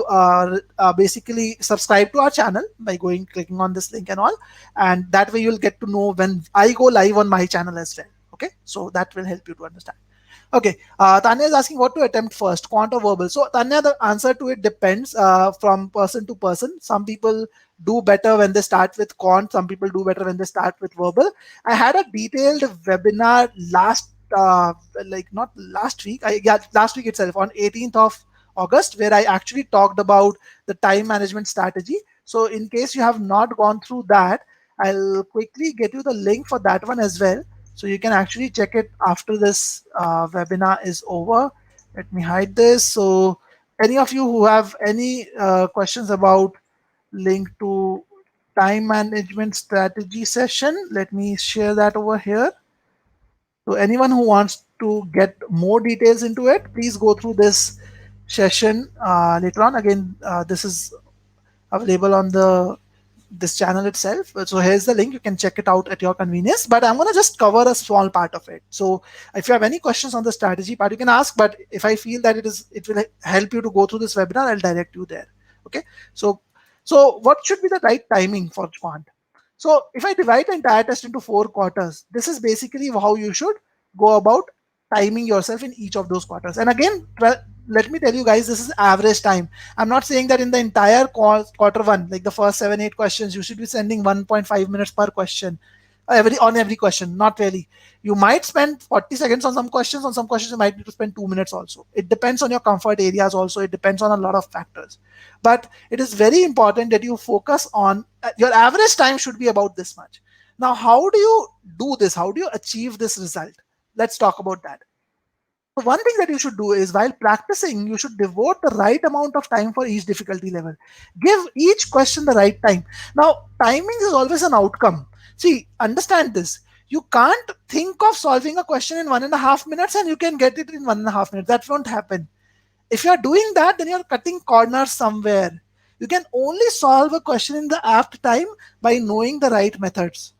basically subscribe to our channel by going clicking on this link and all, and that way you'll get to know when I go live on my channel as well. Okay, so that will help you to understand. Okay, Tanya is asking what to attempt first, quant or verbal. So Tanya, the answer to it depends from person to person. Some people do better when they start with quant. Some people do better when they start with verbal. I had a detailed webinar last, like not last week, yeah, last week itself on 18th of August, where I actually talked about the time management strategy. So in case you have not gone through that, I'll quickly get you the link for that one as well, so you can actually check it after this webinar is over. Let me hide this. So any of you who have any questions about link to time management strategy session, let me share that over here. So anyone who wants to get more details into it, please go through this session later on. Again, this is available on the this channel itself. So here's the link. You can check it out at your convenience. But I'm going to just cover a small part of it. So if you have any questions on the strategy part, you can ask. But if I feel that it will help you to go through this webinar, I'll direct you there. Okay. So what should be the right timing for quant? So if I divide the entire test into 4 quarters, this is basically how you should go about timing yourself in each of those quarters. And again, let me tell you guys, this is average time. I'm not saying that in the entire quarter one, like the first 7-8 questions, you should be spending 1.5 minutes per question, every question. Not really. You might spend 40 seconds on some questions. On some questions, you might need to spend 2 minutes also. It depends on your comfort areas also. It depends on a lot of factors. But it is very important that you focus on your average time should be about this much. Now, how do you do this? How do you achieve this result? Let's talk about that. So one thing that you should do is while practicing, you should devote the right amount of time for each difficulty level. Give each question the right time. Now, timing is always an outcome. See, understand this. You can't think of solving a question in 1.5 minutes and you can get it in 1.5 minutes. That won't happen. If you're doing that, then you're cutting corners somewhere. You can only solve a question in the apt time by knowing the right methods.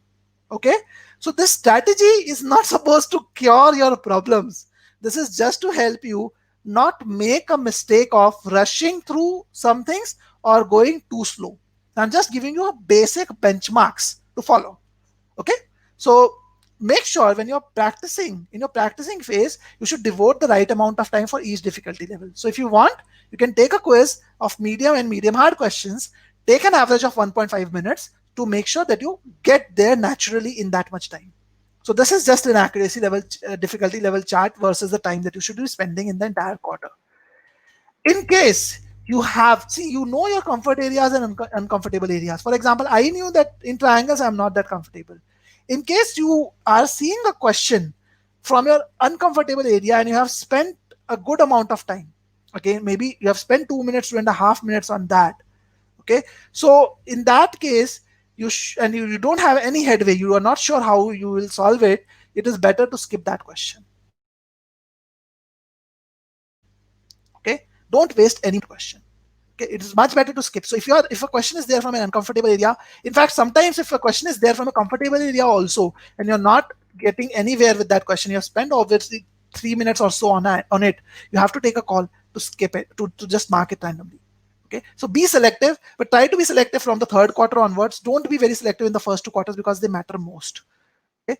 Okay, so this strategy is not supposed to cure your problems. This is just to help you not make a mistake of rushing through some things or going too slow. I'm just giving you a basic benchmarks to follow. Okay, so make sure when you're practicing, in your practicing phase, you should devote the right amount of time for each difficulty level. So if you want, you can take a quiz of medium and medium hard questions, take an average of 1.5 minutes to make sure that you get there naturally in that much time. So this is just an accuracy level, difficulty level chart versus the time that you should be spending in the entire quarter. In case you have, see, you know your comfort areas and uncomfortable areas. For example, I knew that in triangles I'm not that comfortable. In case you are seeing a question from your uncomfortable area and you have spent a good amount of time, okay, maybe you have spent 2 minutes, 2.5 minutes on that. Okay, so in that case, you don't have any headway, you are not sure how you will solve it, it is better to skip that question. Okay, don't waste any question. Okay, it is much better to skip. So if a question is there from an uncomfortable area, in fact, sometimes if a question is there from a comfortable area also, and you're not getting anywhere with that question, you have spent obviously 3 minutes or so on it, you have to take a call to skip it, to just mark it randomly. Okay, so be selective, but try to be selective from the third quarter onwards. Don't be very selective in the first 2 quarters because they matter most. Okay,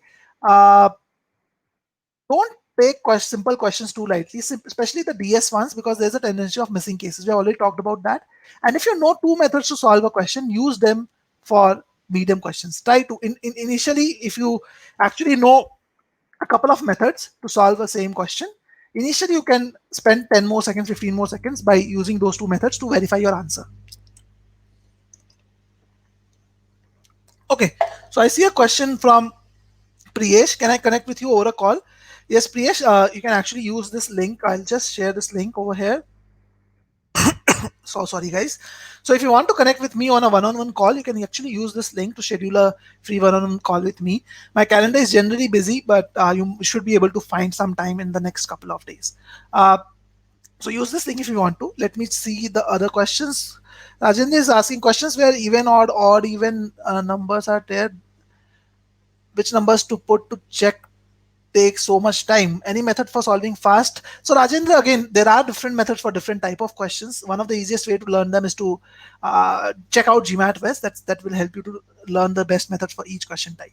don't take simple questions too lightly, especially the DS ones, because there's a tendency of missing cases. We already talked about that. And if you know 2 methods to solve a question, use them for medium questions. Try to initially, if you actually know a couple of methods to solve the same question, initially you can spend 10 more seconds, 15 more seconds by using those 2 methods to verify your answer. Okay, so I see a question from Priyesh. Can I connect with you over a call? Yes, Priyesh, you can actually use this link. I'll just share this link over here. So sorry, guys. So if you want to connect with me on a one-on-one call, you can actually use this link to schedule a free one-on-one call with me. My calendar is generally busy, but you should be able to find some time in the next couple of days. So use this link if you want to. Let me see the other questions. Rajendra is asking questions where even, odd, even numbers are there. Which numbers to put to check take so much time. Any method for solving fast? So Rajendra, again, there are different methods for different type of questions. One of the easiest way to learn them is to check out GMAT West. That will help you to learn the best methods for each question type.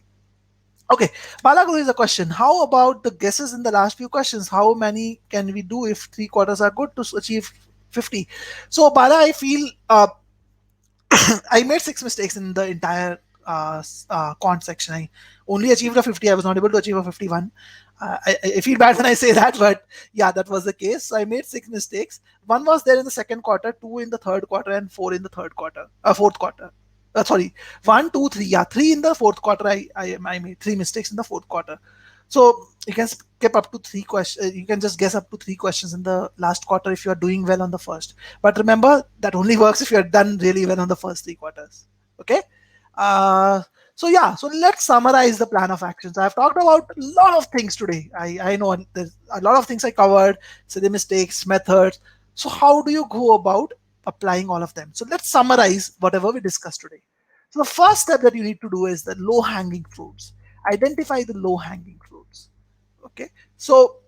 Okay, Balaguru is a question. How about the guesses in the last few questions? How many can we do if three quarters are good to achieve 50? So Bala, I feel I made six mistakes in the entire quant section. I only achieved a 50. I was not able to achieve a 51. I feel bad when I say that, but yeah, that was the case. So I made six mistakes. One was there in the second quarter, two in the third quarter, and four in the fourth quarter. Sorry, one, two, three. Yeah, three in the fourth quarter. I made three mistakes in the fourth quarter. So you can skip up to three questions. You can just guess up to three questions in the last quarter if you are doing well on the first. But remember, that only works if you are done really well on the first three quarters. Okay. Uh, so yeah, so let's summarize the plan of actions. I've talked about a lot of things today. I know there's a lot of things I covered, silly mistakes, methods. So how do you go about applying all of them? So let's summarize whatever we discussed today. So the first step that you need to do is the low hanging fruits. Identify the low hanging fruits. Okay. So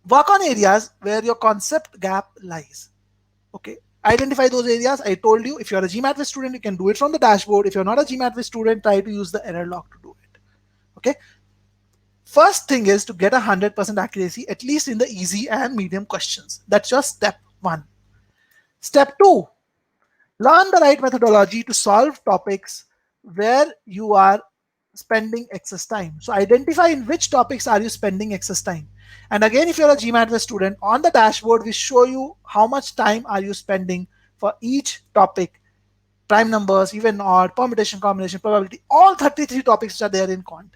work on areas where your concept gap lies. Okay. Identify those areas. I told you, if you're a GMAT student, you can do it from the dashboard. If you're not a GMAT student, try to use the error log to do it. Okay. First thing is to get 100% accuracy, at least in the easy and medium questions. That's just step one. Step two, learn the right methodology to solve topics where you are spending excess time. So identify in which topics are you spending excess time. And again, if you're a GMAT student, on the dashboard, we show you how much time are you spending for each topic. Prime numbers, even odd, permutation, combination, probability, all 33 topics which are there in quant.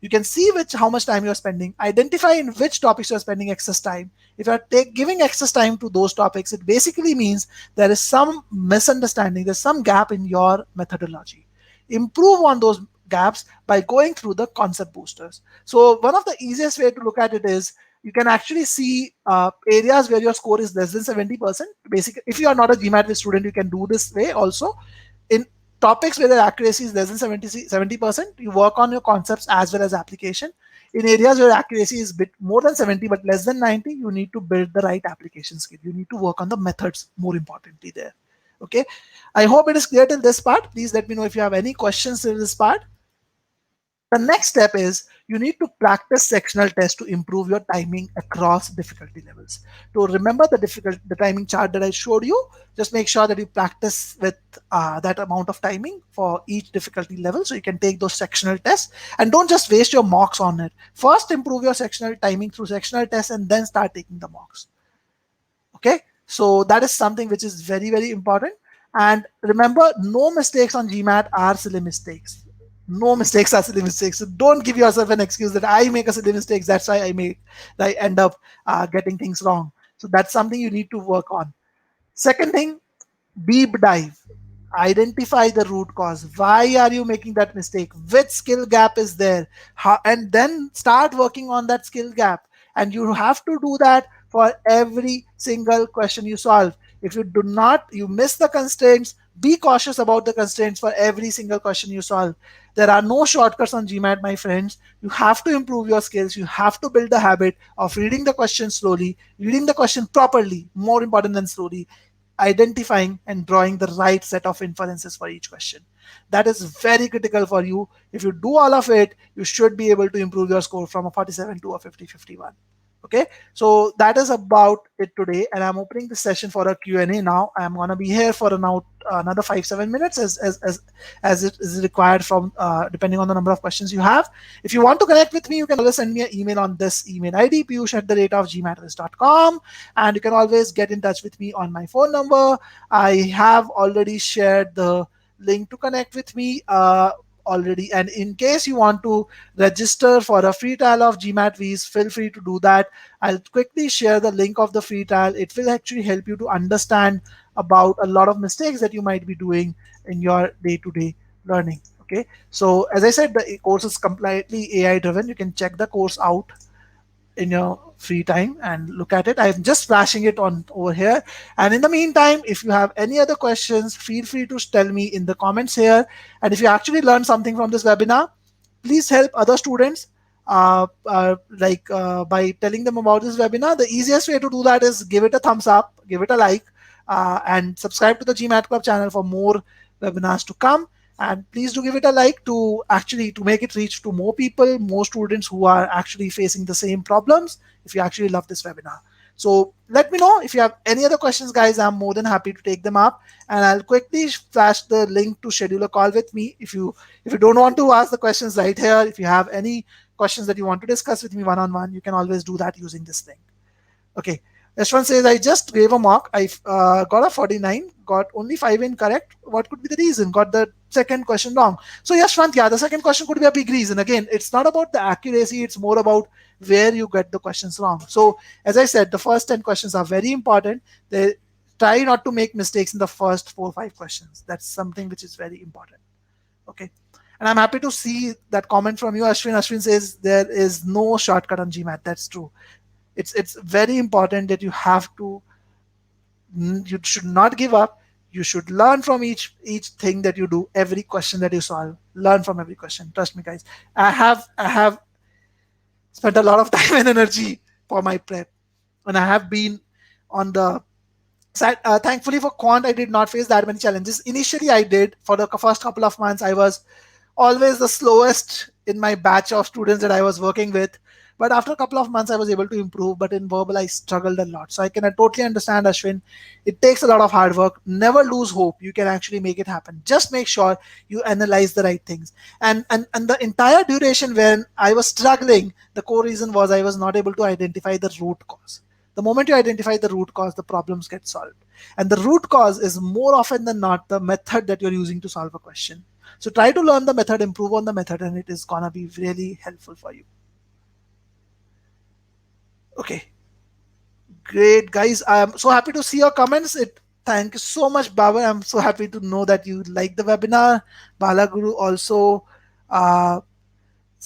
You can see how much time you're spending, identify in which topics you're spending excess time. If you're giving excess time to those topics, it basically means there is some misunderstanding, there's some gap in your methodology. Improve on those gaps by going through the concept boosters. So one of the easiest way to look at it is you can actually see areas where your score is less than 70%. Basically, if you are not a GMAT student, you can do this way also. In topics where the accuracy is less than 70%, you work on your concepts as well as application. In areas where accuracy is bit more than 70 but less than 90, you need to build the right application skill. You need to work on the methods more importantly there. Okay. I hope it is clear till this part. Please let me know if you have any questions till this part. The next step is you need to practice sectional tests to improve your timing across difficulty levels. To remember the timing chart that I showed you, just make sure that you practice with that amount of timing for each difficulty level so you can take those sectional tests, and don't just waste your mocks on it. First improve your sectional timing through sectional tests and then start taking the mocks. Okay, so that is something which is very, very important. And remember, no mistakes on GMAT are silly mistakes. No mistakes are silly mistakes. So don't give yourself an excuse that I make a silly mistake, that's why I end up getting things wrong. So that's something you need to work on. Second thing, deep dive. Identify the root cause. Why are you making that mistake? Which skill gap is there? And then start working on that skill gap. And you have to do that for every single question you solve. If you do not, you miss the constraints, be cautious about the constraints for every single question you solve. There are no shortcuts on GMAT, my friends. You have to improve your skills. You have to build the habit of reading the question slowly, reading the question properly, more important than slowly, identifying and drawing the right set of inferences for each question. That is very critical for you. If you do all of it, you should be able to improve your score from a 47 to a 50-51. Okay, so that is about it today, and I'm opening the session for a Q&A now. I'm going to be here for another 5-7 minutes as it is required from depending on the number of questions you have. If you want to connect with me, you can always send me an email on this email ID, piyush@gmatris.com, and you can always get in touch with me on my phone number. I have already shared the link to connect with me already, and in case you want to register for a free trial of GMAT Viz, feel free to do that. I'll quickly share the link of the free trial. It will actually help you to understand about a lot of mistakes that you might be doing in your day-to-day learning. Okay, so as I said, the course is completely AI driven. You can check the course out in your free time and look at it. I'm just flashing it on over here. And in the meantime, if you have any other questions, feel free to tell me in the comments here. And if you actually learned something from this webinar, please help other students by telling them about this webinar. The easiest way to do that is give it a thumbs up, give it a like, and subscribe to the GMAT Club channel for more webinars to come. And please do give it a like to actually to make it reach to more people, more students who are actually facing the same problems. If you actually love this webinar, so let me know if you have any other questions, guys. I'm more than happy to take them up, and I'll quickly flash the link to schedule a call with me. If you don't want to ask the questions right here, if you have any questions that you want to discuss with me one on one, you can always do that using this link. Okay. Yashwant says, I just gave a mock. I got a 49, got only 5 incorrect. What could be the reason? Got the second question wrong. So, Yashwant, yeah, the second question could be a big reason. Again, it's not about the accuracy, it's more about where you get the questions wrong. So, as I said, the first 10 questions are very important. They try not to make mistakes in the first 4 or 5 questions. That's something which is very important. Okay. And I'm happy to see that comment from you, Ashwin. Ashwin says there is no shortcut on GMAT. That's true. It's very important that you should not give up. You should learn from each thing that you do, every question that you solve. Learn from every question. Trust me, guys. I have spent a lot of time and energy for my prep, and I have been on the thankfully for quant, I did not face that many challenges. Initially, I did. For the first couple of months, I was always the slowest in my batch of students that I was working with. But after a couple of months, I was able to improve. But in verbal, I struggled a lot. So I can totally understand, Ashwin. It takes a lot of hard work. Never lose hope. You can actually make it happen. Just make sure you analyze the right things. And the entire duration when I was struggling, the core reason was I was not able to identify the root cause. The moment you identify the root cause, the problems get solved. And the root cause is more often than not the method that you're using to solve a question. So try to learn the method, improve on the method, and it is gonna be really helpful for you. Okay, great, guys. I'm so happy to see your comments. Thank you so much, Baba. I'm so happy to know that you like the webinar. Balaguru also uh,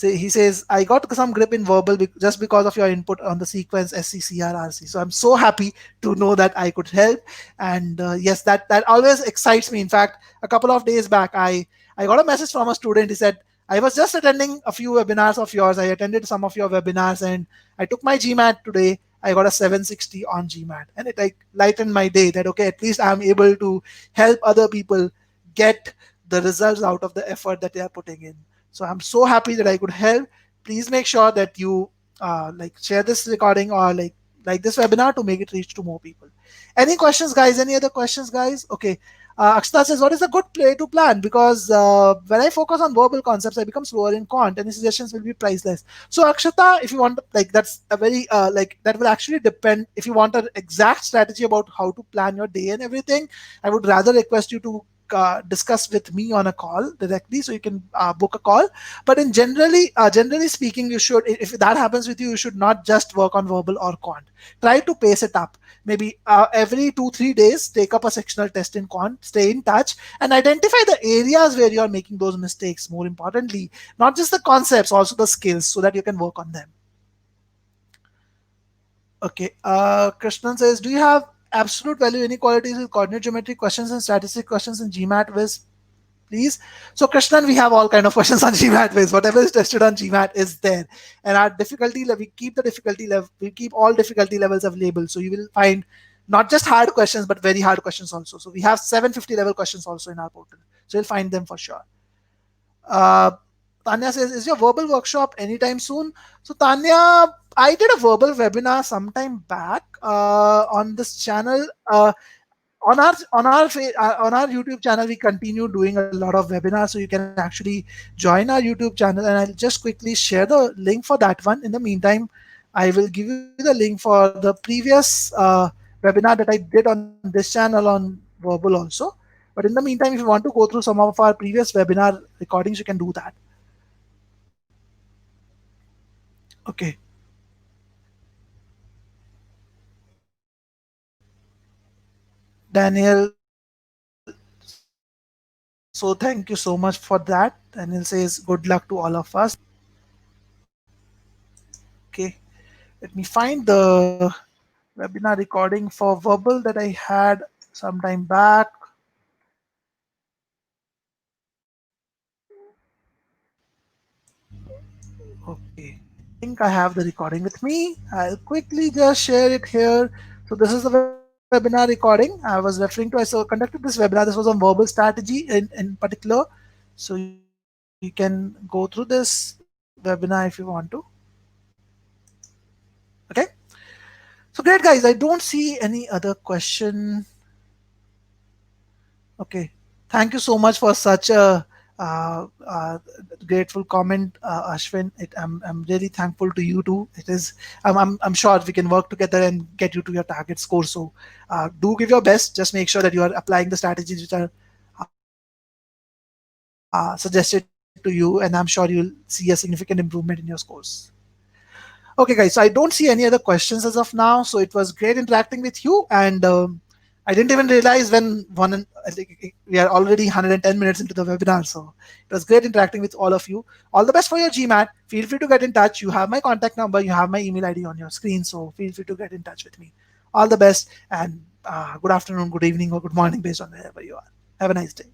he says, I got some grip in verbal just because of your input on the sequence SCCRRC. So I'm so happy to know that I could help. And yes, that always excites me. In fact, a couple of days back, I got a message from a student. He said, I was just attending a few webinars of yours. I attended some of your webinars and I took my GMAT today. I got a 760 on GMAT. And it like lightened my day that, okay, at least I'm able to help other people get the results out of the effort that they are putting in. So I'm so happy that I could help. Please make sure that you like share this recording or like this webinar to make it reach to more people. Any questions, guys? Any other questions, guys? Okay. Akshita says, what is a good play to plan? Because when I focus on verbal concepts, I become slower in quant. Any suggestions will be priceless. So Akshita, if you want, like that's a very that will actually depend. If you want an exact strategy about how to plan your day and everything, I would rather request you to discuss with me on a call directly, so you can book a call. But in generally speaking, you should, if that happens with you, you should not just work on verbal or quant. Try to pace it up. Maybe every 2-3 days, take up a sectional test in quant, stay in touch, and identify the areas where you are making those mistakes. More importantly, not just the concepts, also the skills, so that you can work on them. Okay. Krishnan says, do you have absolute value inequalities with coordinate geometry questions and statistic questions in GMAT Viz, please? So Krishnan, we have all kind of questions on GMAT Viz. Whatever is tested on GMAT is there. And our difficulty level, we keep the difficulty level, we keep all difficulty levels available. So you will find not just hard questions, but very hard questions also. So we have 750 level questions also in our portal. So you'll find them for sure. Uh, Tanya says, is your verbal workshop anytime soon? So Tanya, I did a verbal webinar sometime back on this channel. On our YouTube channel, we continue doing a lot of webinars, so you can actually join our YouTube channel, and I'll just quickly share the link for that one. In the meantime, I will give you the link for the previous webinar that I did on this channel on verbal also. But in the meantime, if you want to go through some of our previous webinar recordings, you can do that. Okay. Daniel, so thank you so much for that. Daniel says, good luck to all of us. Okay, let me find the webinar recording for verbal that I had some time back. Okay. I think I have the recording with me. I'll quickly just share it here. So this is the webinar recording I was referring to. I conducted this webinar. This was on verbal strategy in particular. So you can go through this webinar if you want to. Okay. So great, guys. I don't see any other question. Okay. Thank you so much for such a grateful comment, Ashwin. I'm really thankful to you too. I'm sure we can work together and get you to your target score. So do give your best. Just make sure that you are applying the strategies which are suggested to you, and I'm sure you'll see a significant improvement in your scores. Okay, guys. So I don't see any other questions as of now. So it was great interacting with you, and I didn't even realize we are already 110 minutes into the webinar. So it was great interacting with all of you. All the best for your GMAT. Feel free to get in touch. You have my contact number. You have my email ID on your screen. So feel free to get in touch with me. All the best, and good afternoon, good evening, or good morning based on wherever you are. Have a nice day.